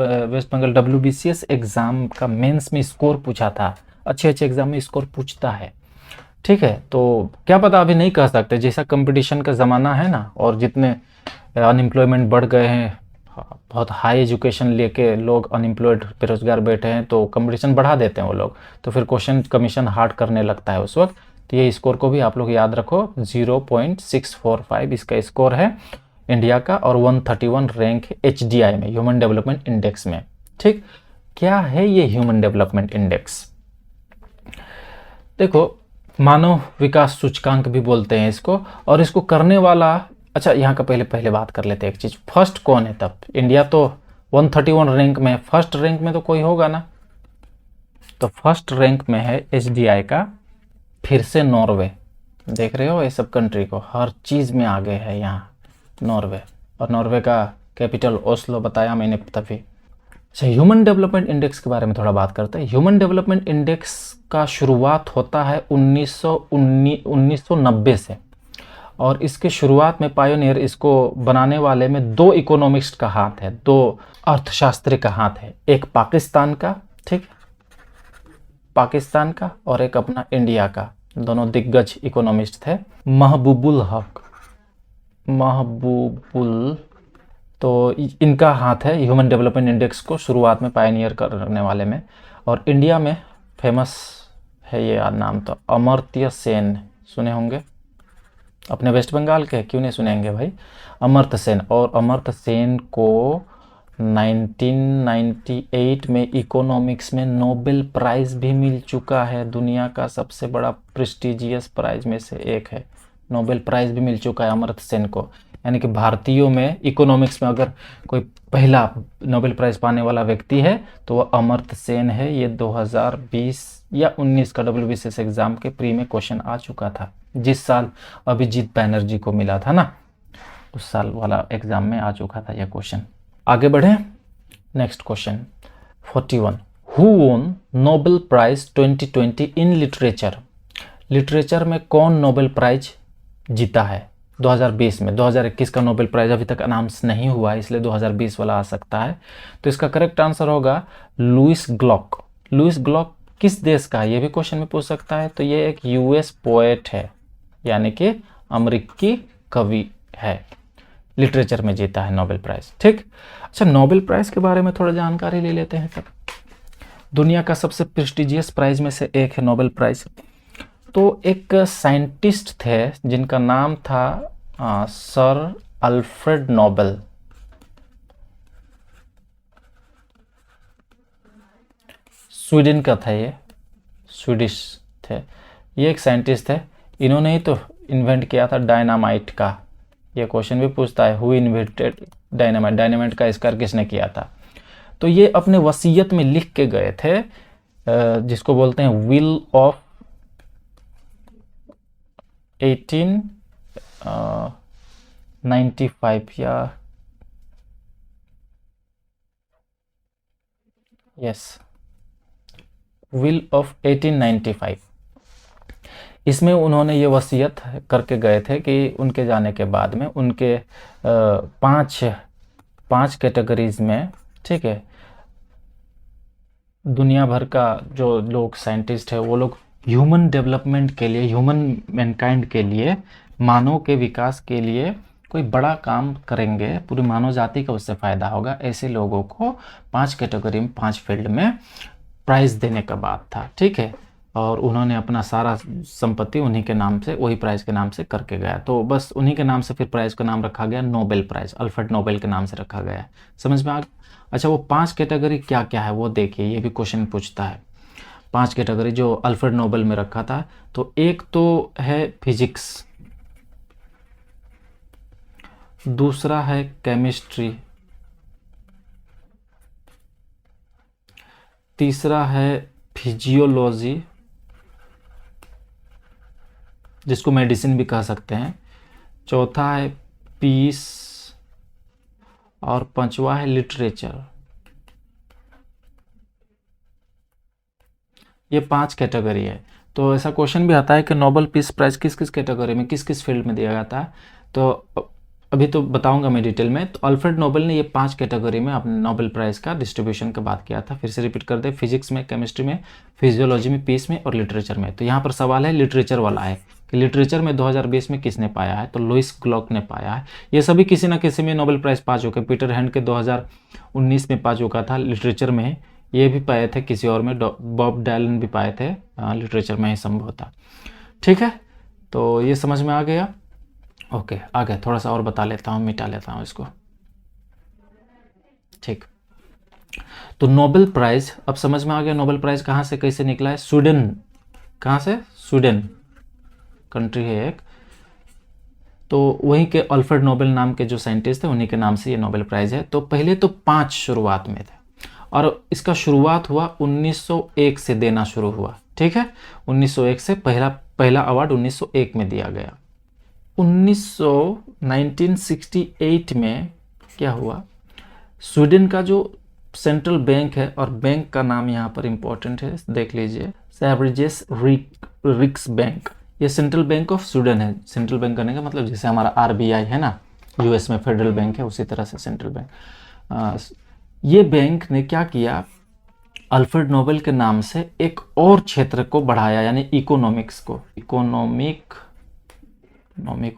बंगाल WBCS एग्ज़ाम का मेंस में स्कोर पूछा था, अच्छे अच्छे एग्ज़ाम में स्कोर पूछता है, ठीक है। तो क्या पता, अभी नहीं कह सकते, जैसा कंपटीशन का ज़माना है ना, और जितने अनएम्प्लॉयमेंट बढ़ गए हैं, बहुत हाई एजुकेशन लेके लोग अनएम्प्लॉयड बेरोजगार बैठे हैं, तो कंपटीशन बढ़ा देते हैं वो लोग, तो फिर क्वेश्चन कमीशन हार्ड करने लगता है उस वक्त। तो ये स्कोर को भी आप लोग याद रखो, 0.645 इसका स्कोर है इंडिया का, और 131 रैंक है HDI में, ह्यूमन डेवलपमेंट इंडेक्स में, ठीक। क्या है ये ह्यूमन डेवलपमेंट इंडेक्स? देखो, मानव विकास सूचकांक भी बोलते हैं इसको, और इसको करने वाला, अच्छा यहाँ का पहले बात कर लेते हैं एक चीज़, फर्स्ट कौन है तब? इंडिया तो 131 रैंक में, फर्स्ट रैंक में तो कोई होगा ना, तो फर्स्ट रैंक में है HDI का फिर से नॉर्वे। देख रहे हो ये सब कंट्री को, हर चीज़ में आगे है यहाँ नॉर्वे, और नॉर्वे का कैपिटल ओस्लो बताया मैंने तभी। अच्छा, ह्यूमन डेवलपमेंट इंडेक्स के बारे में थोड़ा बात करते हैं। ह्यूमन डेवलपमेंट इंडेक्स का शुरुआत होता है 1990 से, और इसके शुरुआत में पायोनियर, इसको बनाने वाले में दो इकोनॉमिस्ट का हाथ है, दो अर्थशास्त्री का हाथ है, एक पाकिस्तान का, ठीक, पाकिस्तान का, और एक अपना इंडिया का, दोनों दिग्गज इकोनॉमिस्ट थे। महबूबुल, तो इनका हाथ है ह्यूमन डेवलपमेंट इंडेक्स को शुरुआत में पायनियर करने वाले में। और इंडिया में फेमस है ये नाम, तो अमर्त्य सेन सुने होंगे, अपने वेस्ट बंगाल के, क्यों नहीं सुनेंगे भाई, अमर्त्य सेन। और अमर्त्य सेन को 1998 में इकोनॉमिक्स में नोबेल प्राइज़ भी मिल चुका है, दुनिया का सबसे बड़ा प्रेस्टिजियस प्राइज़ में से एक है, नोबेल प्राइज़ भी मिल चुका है अमर्त्य सेन को। यानी कि भारतीयों में इकोनॉमिक्स में अगर कोई पहला नोबेल प्राइज़ पाने वाला व्यक्ति है तो वह अमर्त्य सेन है। ये 2020 या 19 का WBCS एग्ज़ाम के प्री में क्वेश्चन आ चुका था, जिस साल अभिजीत बैनर्जी को मिला था ना, उस साल वाला एग्ज़ाम में आ चुका था यह क्वेश्चन। आगे बढ़े, नेक्स्ट क्वेश्चन 41, हु वोन Nobel prize 2020 in literature? Literature में कौन नोबेल प्राइज़ जीता है 2020 में? 2021 का नोबेल प्राइज़ अभी तक अनाउंस नहीं हुआ है, इसलिए 2020 वाला आ सकता है। तो इसका करेक्ट आंसर होगा लुइस ग्लॉक। लुइस ग्लॉक किस देश का है, ये भी क्वेश्चन में पूछ सकता है। तो ये एक US पोएट है, यानी कि अमेरिकी कवि है, लिटरेचर में जीता है नोबेल प्राइज़, ठीक। अच्छा, नोबेल प्राइज़ के बारे में थोड़ा जानकारी ले लेते हैं तब। दुनिया का सबसे प्रेस्टिजियस प्राइज़ में से एक है नोबेल प्राइज़। तो एक साइंटिस्ट थे जिनका नाम था सर अल्फ्रेड नोबेल। स्वीडन का था ये, स्वीडिश थे। ये एक साइंटिस्ट थे, इन्होंने ही तो इन्वेंट किया था डायनामाइट का। ये क्वेश्चन भी पूछता है, हु इन्वेंटेड डायनामाइट, डायनामाइट का आविष्कार किसने किया था? तो ये अपने वसीयत में लिख के गए थे, जिसको बोलते हैं विल ऑफ 1895 या यस, विल ऑफ 1895। इसमें उन्होंने ये वसीयत करके गए थे कि उनके जाने के बाद में उनके पांच कैटेगरीज में, ठीक है, दुनिया भर का जो लोग साइंटिस्ट है वो लोग ह्यूमन डेवलपमेंट के लिए, ह्यूमन मैनकाइंड के लिए, मानव के विकास के लिए कोई बड़ा काम करेंगे, पूरी मानव जाति का उससे फ़ायदा होगा, ऐसे लोगों को 5 कैटेगरी में 5 फील्ड में प्राइज़ देने का बात था, ठीक है। और उन्होंने अपना सारा संपत्ति उन्हीं के नाम से, वही प्राइज़ के नाम से करके गया। तो बस उन्हीं के नाम से फिर प्राइज़ का नाम रखा गया नोबेल प्राइज़, अल्फ्रेड नोबेल के नाम से रखा गया है। समझ में आ गया? अच्छा, वो 5 कैटेगरी क्या क्या है वो देखिए, ये भी क्वेश्चन पूछता है। 5 कैटेगरी जो अल्फ्रेड नोबेल में रखा था, तो एक तो है फिजिक्स, दूसरा है केमिस्ट्री, तीसरा है फिजियोलॉजी, जिसको मेडिसिन भी कह सकते हैं, चौथा है पीस, और पांचवा है लिटरेचर। ये 5 कैटेगरी है। तो ऐसा क्वेश्चन भी आता है कि नोबेल पीस प्राइज़ किस किस कैटेगरी में, किस किस फील्ड में दिया जाता है। तो अभी तो बताऊंगा मैं डिटेल में। तो अल्फ्रेड नोबेल ने ये 5 कैटेगरी में अपने नोबेल प्राइज़ का डिस्ट्रीब्यूशन का बात किया था। फिर से रिपीट कर दे, फिजिक्स में, केमिस्ट्री में, फिजियोलॉजी में, पीस में और लिटरेचर में। तो यहाँ पर सवाल है लिटरेचर वाला है कि लिटरेचर में 2020 में किसने पाया है, तो लुइस ग्लॉक ने पाया है। ये सभी किसी न किसी में नोबेल प्राइज़ पा चुके। पीटर हैंड के 2019 में पा चुका था लिटरेचर में, ये भी पाए थे किसी और में, बॉब डायलन भी पाए थे लिटरेचर में ही संभव था। ठीक है, तो ये समझ में आ गया। ओके, आगे थोड़ा सा और बता लेता हूँ, मिटा लेता हूँ इसको। ठीक, तो नोबेल प्राइज़ अब समझ में आ गया। नोबेल प्राइज़ कहाँ से कैसे निकला है? स्वीडन। कहाँ से? स्वीडन कंट्री है एक, तो वहीं के अल्फ्रेड नोबेल नाम के जो साइंटिस्ट थे उन्हीं के नाम से ये नोबेल प्राइज़ है। तो पहले तो 5 शुरुआत में थे और इसका शुरुआत हुआ 1901 से देना शुरू हुआ। ठीक है, 1901 से पहला अवार्ड 1901 में दिया गया। 1968 में क्या हुआ, स्वीडन का जो सेंट्रल बैंक है, और बैंक का नाम यहाँ पर इंपॉर्टेंट है, देख लीजिए, सैवरेजेस रिक्स बैंक, ये सेंट्रल बैंक ऑफ स्वीडन है। सेंट्रल बैंक करने का मतलब जैसे हमारा आरबीआई है ना, यूएस में फेडरल बैंक है, उसी तरह से सेंट्रल बैंक। ये बैंक ने क्या किया, अल्फ्रेड नोबेल के नाम से एक और क्षेत्र को बढ़ाया, यानी इकोनॉमिक्स को, इकोनॉमिक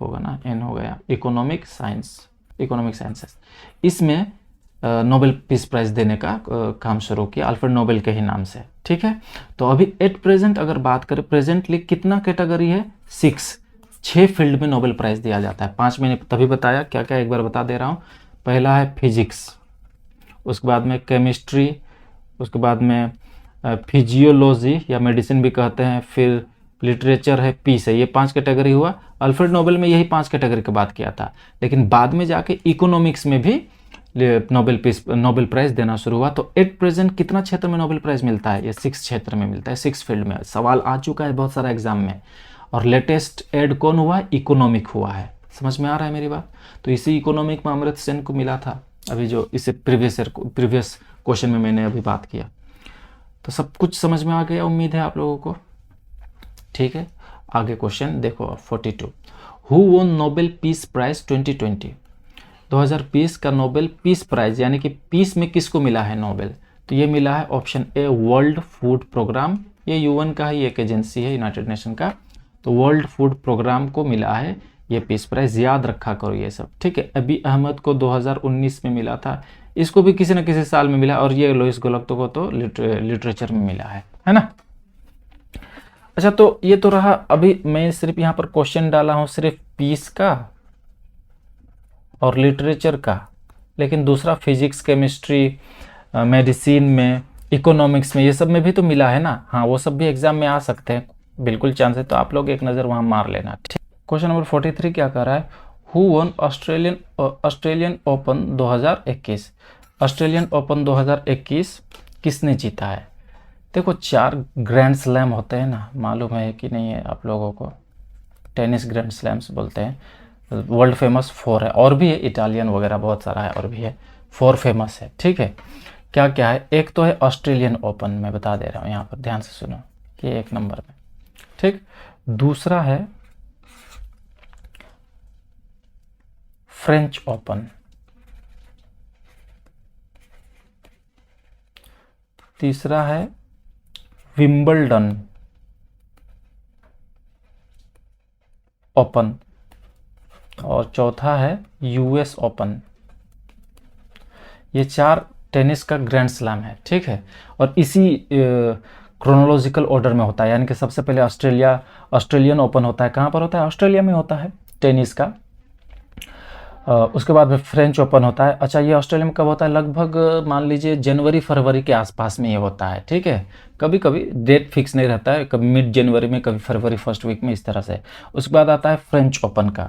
होगा ना, एन हो गया, इकोनॉमिक साइंसेस, इसमें नोबेल पीस प्राइज़ देने का काम शुरू किया अल्फ्रेड नोबेल के ही नाम से। ठीक है, तो अभी एट प्रेजेंट अगर बात करें, प्रेजेंटली कितना कैटेगरी है? 6 फील्ड में नोबेल प्राइज़ दिया जाता है। 5 मैंने तभी बताया, क्या क्या एक बार बता दे रहा हूँ। पहला है फिजिक्स, उसके बाद में केमिस्ट्री, उसके बाद में फिजियोलॉजी या मेडिसिन भी कहते हैं, फिर लिटरेचर है, पीस है। ये 5 कैटेगरी हुआ। अल्फ्रेड नोबेल में यही 5 कैटेगरी की बात किया था, लेकिन बाद में जाके इकोनॉमिक्स में भी नोबेल प्राइज़ देना शुरू हुआ। तो एट प्रेजेंट कितना क्षेत्र में नोबेल प्राइज़ मिलता है? ये 6 क्षेत्र में मिलता है, 6 फील्ड में। सवाल आ चुका है बहुत सारा एग्जाम में, और लेटेस्ट ऐड कौन हुआ? इकोनॉमिक हुआ है। समझ में आ रहा है मेरी बात? तो इसी इकोनॉमिक में अमृत सेन को मिला था, अभी जो इसे प्रीवियस क्वेश्चन में मैंने अभी बात किया। तो सब कुछ समझ में आ गया, उम्मीद है आप लोगों को। ठीक है, आगे क्वेश्चन देखो 42। Who won Nobel peace prize 2020? 2020 का नोबेल पीस प्राइज यानी कि पीस में किसको मिला है नोबेल? तो ये मिला है option A world food programme, ये यूएन का ही एक एजेंसी है, यूनाइटेड नेशन का। तो वर्ल्ड फूड प्रोग्राम को मिला है ये पीस प्राइज, याद रखा करो ये सब। ठीक है, अबी अहमद को 2019 में मिला था, इसको भी किसी न किसी साल में मिला, और ये लुइस ग्लॉक को तो लिटरेचर में मिला है ना। अच्छा, तो ये तो रहा। अभी मैं सिर्फ यहाँ पर क्वेश्चन डाला हूँ सिर्फ पीस का और लिटरेचर का, लेकिन दूसरा फिजिक्स, केमिस्ट्री, मेडिसिन में, इकोनॉमिक्स में, ये सब में भी तो मिला है ना। हाँ, वो सब भी एग्जाम में आ सकते हैं, बिल्कुल चांस है, तो आप लोग एक नज़र वहाँ मार लेना। ठीक, क्वेश्चन नंबर 43 क्या कह रहा है? Who one Australian open 2021? Australian open 2021 किसने जीता है? देखो 4 ग्रैंड स्लैम होते हैं ना, मालूम है कि नहीं है आप लोगों को? टेनिस ग्रैंड स्लैम्स बोलते हैं। वर्ल्ड फेमस 4 है, और भी है, इटालियन वगैरह बहुत सारा है, और भी है, 4 फेमस है। ठीक है, क्या क्या है? एक तो है ऑस्ट्रेलियन ओपन, मैं बता दे रहा हूँ यहाँ पर, ध्यान से सुनो, ये 1 नंबर में। ठीक, दूसरा है फ्रेंच ओपन, तीसरा है विंबलडन ओपन, और चौथा है यूएस ओपन। ये 4 टेनिस का ग्रैंड स्लैम है। ठीक है, और इसी क्रोनोलॉजिकल ऑर्डर में होता है, यानी कि सबसे पहले ऑस्ट्रेलियन ओपन होता है। कहाँ पर होता है? ऑस्ट्रेलिया में होता है टेनिस का। उसके बाद में फ्रेंच ओपन होता है। अच्छा, ये ऑस्ट्रेलिया में कब होता है? लगभग मान लीजिए जनवरी फरवरी के आसपास में ये होता है, ठीक है। कभी कभी डेट फिक्स नहीं रहता है, कभी मिड जनवरी में, कभी फरवरी फर्स्ट वीक में, इस तरह से। उसके बाद आता है फ्रेंच ओपन का,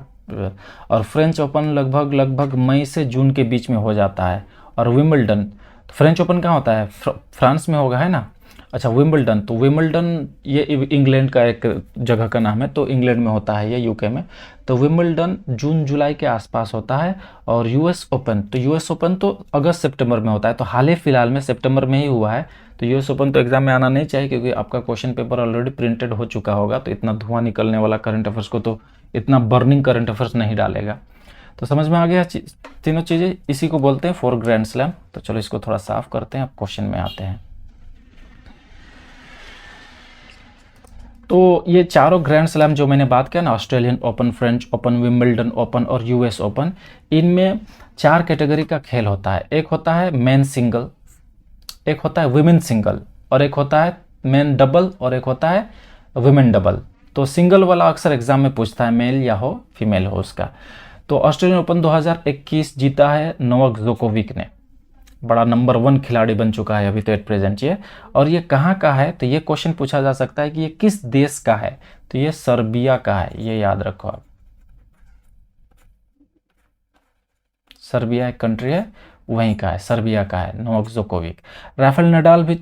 और फ्रेंच ओपन लगभग मई से जून के बीच में हो जाता है। और विंबलडन, फ्रेंच ओपन कहाँ होता है? फ्रांस में होगा, है ना। अच्छा, विंबलडन, तो विंबलडन ये इंग्लैंड का एक जगह का नाम है, तो इंग्लैंड में होता है ये, यूके में। तो विंबलडन जून जुलाई के आसपास होता है। और यूएस ओपन, तो यूएस ओपन तो अगस्त सितंबर में होता है, तो हाल ही फिलहाल में सितंबर में ही हुआ है। तो यूएस ओपन तो एग्जाम में आना नहीं चाहिए, क्योंकि आपका क्वेश्चन पेपर ऑलरेडी प्रिंटेड हो चुका होगा, तो इतना धुआं निकलने वाला करंट अफेयर्स को तो इतना बर्निंग करंट अफेयर्स नहीं डालेगा। तो समझ में आ गया तीनों चीज़ें, इसी को बोलते हैं फोर ग्रैंड स्लैम। तो चलो इसको थोड़ा साफ करते हैं, अब क्वेश्चन में आते हैं। तो ये चारों ग्रैंड स्लैम जो मैंने बात किया ना, Australian open, French open, Wimbledon open और यूएस ओपन, इनमें 4 कैटेगरी का खेल होता है। एक होता है मेन सिंगल, एक होता है वुमेन सिंगल, और एक होता है मेन डबल, और एक होता है वुमेन डबल। तो सिंगल वाला अक्सर एग्जाम में पूछता है, मेल या हो फीमेल हो उसका। तो ऑस्ट्रेलियन ओपन 2021 जीता है नोवाक जोकोविक ने, बड़ा नंबर 1 खिलाड़ी बन चुका है अभी तो एट प्रेजेंट ये। और ये कहाँ का है? तो ये क्वेश्चन पूछा जा सकता है कि ये किस देश का है? तो ये सर्बिया का है, ये याद रखो आप। सर्बिया एक कंट्री है, वहीं का है, सर्बिया का है नोवाक जोकोविक। राफेल नडाल भी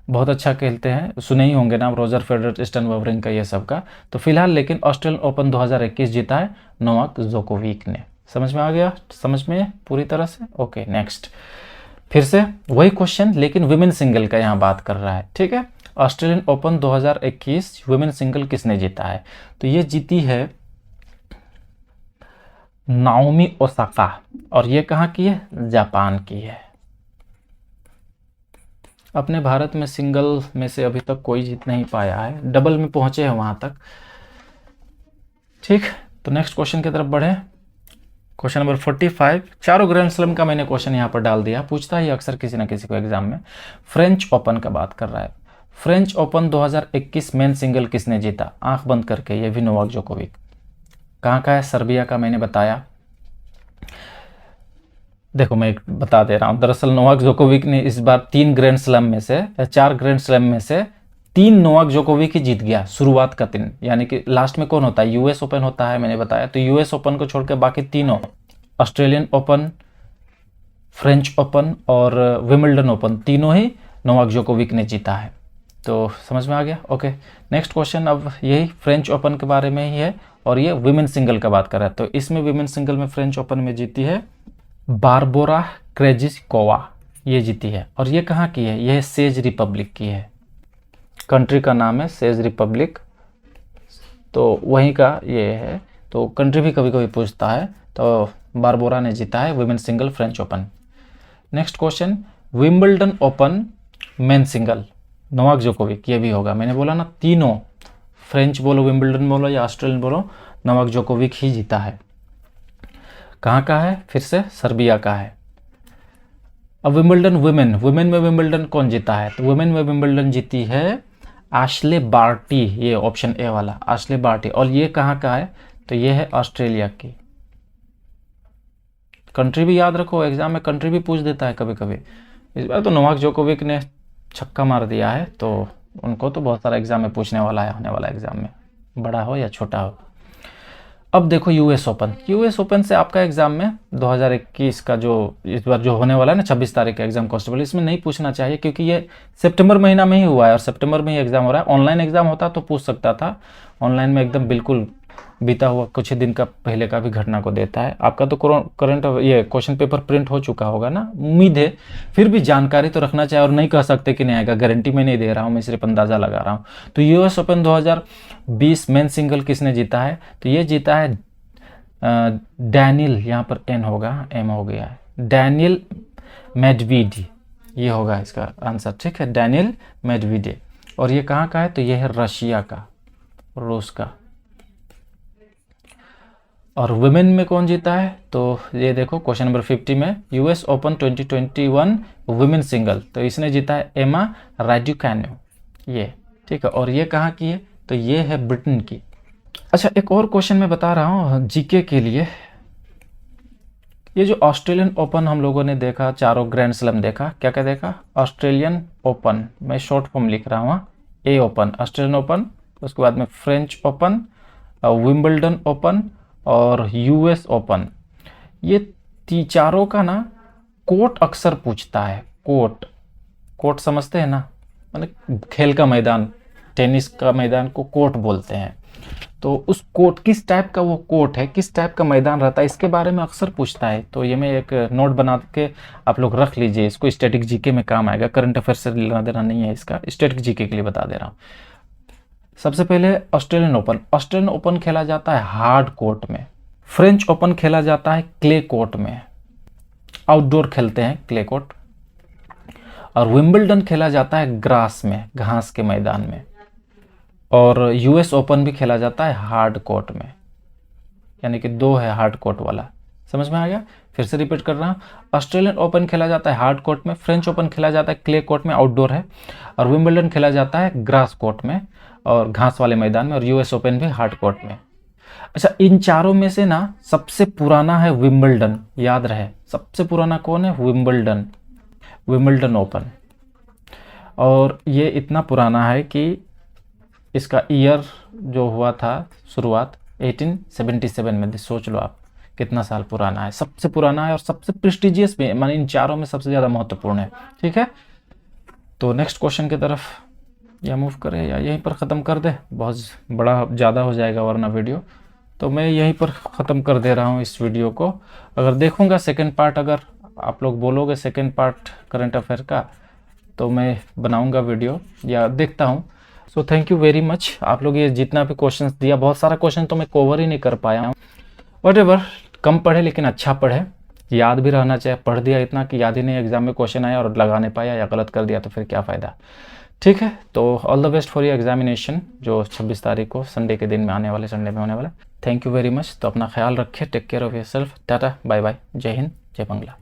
बहुत अच्छा खेलते हैं, सुने ही होंगे नाम, रोजर फेडरर, स्टैन वावरिंका, ये सब का। तो फिलहाल लेकिन ऑस्ट्रेलियन ओपन 2021 जीता है नोवाक जोकोविक ने। समझ में आ गया? समझ में पूरी तरह से? Okay, next. फिर से वही क्वेश्चन, लेकिन वुमेन सिंगल का यहाँ बात कर रहा है, ठीक है। ऑस्ट्रेलियन ओपन 2021 वुमेन सिंगल किसने जीता है? तो ये जीती है नाओमी ओसाका, और ये कहाँ की है? जापान की है। अपने भारत में सिंगल में से अभी तक कोई जीत नहीं पाया है, डबल में पहुंचे हैं वहां तक, ठीक। तो नेक्स्ट क्वेश्चन की तरफ बढ़े। क्वेश्चन नंबर 45, चारों ग्रैंड स्लैम का मैंने क्वेश्चन यहाँ पर डाल दिया, पूछता है अक्सर किसी ना किसी को एग्जाम में। फ्रेंच ओपन का बात कर रहा है। फ्रेंच ओपन 2021 मेन सिंगल किसने जीता? आंख बंद करके, ये भी नोवाक जोकोविक। कहाँ का है? सर्बिया का, मैंने बताया। देखो मैं बता दे रहा हूँ, दरअसल नोवाक जोकोविक ने इस बार 3 ग्रैंड स्लैम में से, 4 ग्रैंड स्लैम में से 3 नोवाक जोकोविक ही जीत गया शुरुआत का 3, यानी कि लास्ट में कौन होता है? यूएस ओपन होता है, मैंने बताया। तो यूएस ओपन को छोड़कर बाकी तीनों, ऑस्ट्रेलियन ओपन, फ्रेंच ओपन और विंबलडन ओपन, तीनों ही नोवाक जोकोविक ने जीता है। तो समझ में आ गया? ओके, नेक्स्ट क्वेश्चन अब यही फ्रेंच ओपन के बारे में ही है, और ये विमेन सिंगल का बात कर रहा है। तो इसमें विमेन सिंगल में फ्रेंच ओपन में जीती है बारबोरा क्रेजिकोवा, ये जीती है। और ये कहाँ की है? यह सेज रिपब्लिक की है, कंट्री का नाम है सेज रिपब्लिक, तो वहीं का ये है। तो कंट्री भी कभी कभी पूछता है। तो बारबोरा ने जीता है women single French open. Next question, Wimbledon open men single, Novak Djokovic, ये भी होगा। मैंने बोला ना, तीनों, फ्रेंच बोलो, विंबलडन बोलो या ऑस्ट्रेलियन बोलो, नोवाक जोकोविक ही जीता है। कहाँ का है? फिर से सर्बिया का है। अब विंबलडन वुमेन, वुमेन में विंबलडन कौन जीता है? तो वुमेन में विंबलडन जीती है आश्ले बार्टी, ये ऑप्शन ए वाला, आश्ले बार्टी। और ये कहाँ का है? तो ये है ऑस्ट्रेलिया की। कंट्री भी याद रखो, एग्जाम में कंट्री भी पूछ देता है कभी कभी। इस बार तो नोवाक जोकोविक ने छक्का मार दिया है, तो उनको तो बहुत सारा एग्जाम में पूछने वाला है, होने वाला एग्जाम में, बड़ा हो या छोटा हो। अब देखो यूएस ओपन, यूएस ओपन से आपका एग्जाम में 2021 का जो इस बार जो होने वाला है ना 26 तारीख का एग्जाम कांस्टेबल, इसमें नहीं पूछना चाहिए, क्योंकि ये सितंबर महीना में ही हुआ है और सितंबर में ही एग्जाम हो रहा है। ऑनलाइन एग्जाम होता तो पूछ सकता था, ऑनलाइन में एकदम बिल्कुल बीता हुआ कुछ ही दिन का पहले का भी घटना को देता है। आपका तो करंट ये क्वेश्चन पेपर प्रिंट हो चुका होगा ना, उम्मीद है। फिर भी जानकारी तो रखना चाहिए, और नहीं कह सकते कि नहीं आएगा, गारंटी मैं नहीं दे रहा हूँ, मैं सिर्फ अंदाज़ा लगा रहा हूँ। तो यूएस ओपन 2020 मेन सिंगल किसने जीता है? तो ये जीता है डैनियल, यहाँ पर एन होगा, एम हो गया है, डैनियल मेडवेडेव, ये होगा इसका आंसर, ठीक है, डैनियल मेडवेडेव। और ये कहाँ का है? तो ये है रशिया का, रूस का। और वुमेन में कौन जीता है? तो ये देखो क्वेश्चन नंबर 50 में, यूएस ओपन 2021 वुमेन सिंगल, तो इसने जीता है एमा राड्युकैनु, ये, ठीक है। और ये कहाँ की है? तो ये है ब्रिटेन की। अच्छा, एक और क्वेश्चन मैं बता रहा हूँ जीके के लिए। ये जो ऑस्ट्रेलियन ओपन हम लोगों ने देखा, चारों ग्रैंड स्लैम देखा, क्या क्या देखा? ऑस्ट्रेलियन ओपन, मैं शॉर्ट फॉर्म लिख रहा हूँ, ए ओपन, ऑस्ट्रेलियन ओपन, उसके बाद में फ्रेंच ओपन, विंबलडन ओपन और यूएस ओपन। ये चारों का ना कोर्ट अक्सर पूछता है। कोर्ट, कोर्ट समझते हैं ना, मतलब खेल का मैदान, टेनिस का मैदान को कोर्ट बोलते हैं। तो उस कोर्ट, किस टाइप का वो कोर्ट है, किस टाइप का मैदान रहता है, इसके बारे में अक्सर पूछता है। तो ये मैं एक नोट बना के आप लोग रख लीजिए, इसको स्टैटिक जीके में काम आएगा। करंट अफेयर से लेना देना नहीं है इसका, स्टैटिक जीके के लिए बता दे रहा हूँ। सबसे पहले ऑस्ट्रेलियन ओपन। ऑस्ट्रेलियन ओपन खेला जाता है हार्ड कोर्ट में। फ्रेंच ओपन खेला जाता है क्ले कोर्ट में, आउटडोर खेलते हैं क्ले कोर्ट। और विंबलडन खेला जाता है ग्रास में, घास के मैदान में। और यूएस ओपन भी खेला जाता है हार्ड कोर्ट में, यानी कि दो है हार्ड कोर्ट वाला। समझ में आ गया? फिर से रिपीट कर रहा हूँ। ऑस्ट्रेलियन ओपन खेला जाता है हार्ड कोर्ट में, फ्रेंच ओपन खेला जाता है क्ले कोर्ट में, आउटडोर है। और विंबलडन खेला जाता है ग्रास कोर्ट में और घास वाले मैदान में। और यूएस ओपन भी हार्ड कोर्ट में। अच्छा, इन चारों में से ना सबसे पुराना है विंबलडन, याद रहे। सबसे पुराना कौन है? Wimbledon, Wimbledon open. और ये इतना पुराना है कि इसका ईयर जो हुआ था शुरुआत 1877 में। सोच लो आप कितना साल पुराना है। सबसे पुराना है और सबसे प्रेस्टिजियस भी, माने इन चारों में सबसे ज़्यादा महत्वपूर्ण है। ठीक है, तो नेक्स्ट क्वेश्चन की तरफ या मूव करें या यहीं पर ख़त्म कर दे, बहुत बड़ा ज़्यादा हो जाएगा वरना वीडियो। तो मैं यहीं पर ख़त्म कर दे रहा हूँ इस वीडियो को। अगर देखूँगा सेकेंड पार्ट, अगर आप लोग बोलोगे सेकेंड पार्ट करंट अफेयर का, तो मैं बनाऊँगा वीडियो या देखता हूँ। So thank you very much. आप लोग ये जितना भी क्वेश्चंस दिया, बहुत सारा क्वेश्चन तो मैं कवर ही नहीं कर पाया हूँ। व्हाटएवर, कम पढ़े लेकिन अच्छा पढ़े, याद भी रहना चाहिए। पढ़ दिया इतना कि याद ही नहीं एग्जाम में क्वेश्चन आया और लगा नहीं पाया या गलत कर दिया तो फिर क्या फ़ायदा। ठीक है, तो all the best for your examination जो 26 तारीख को संडे के दिन में आने वाले, संडे में होने वाला। Thank you very much. तो अपना ख्याल रखिए, take care of your self. Tata, bye bye, जय हिंद, जय बांग्ला।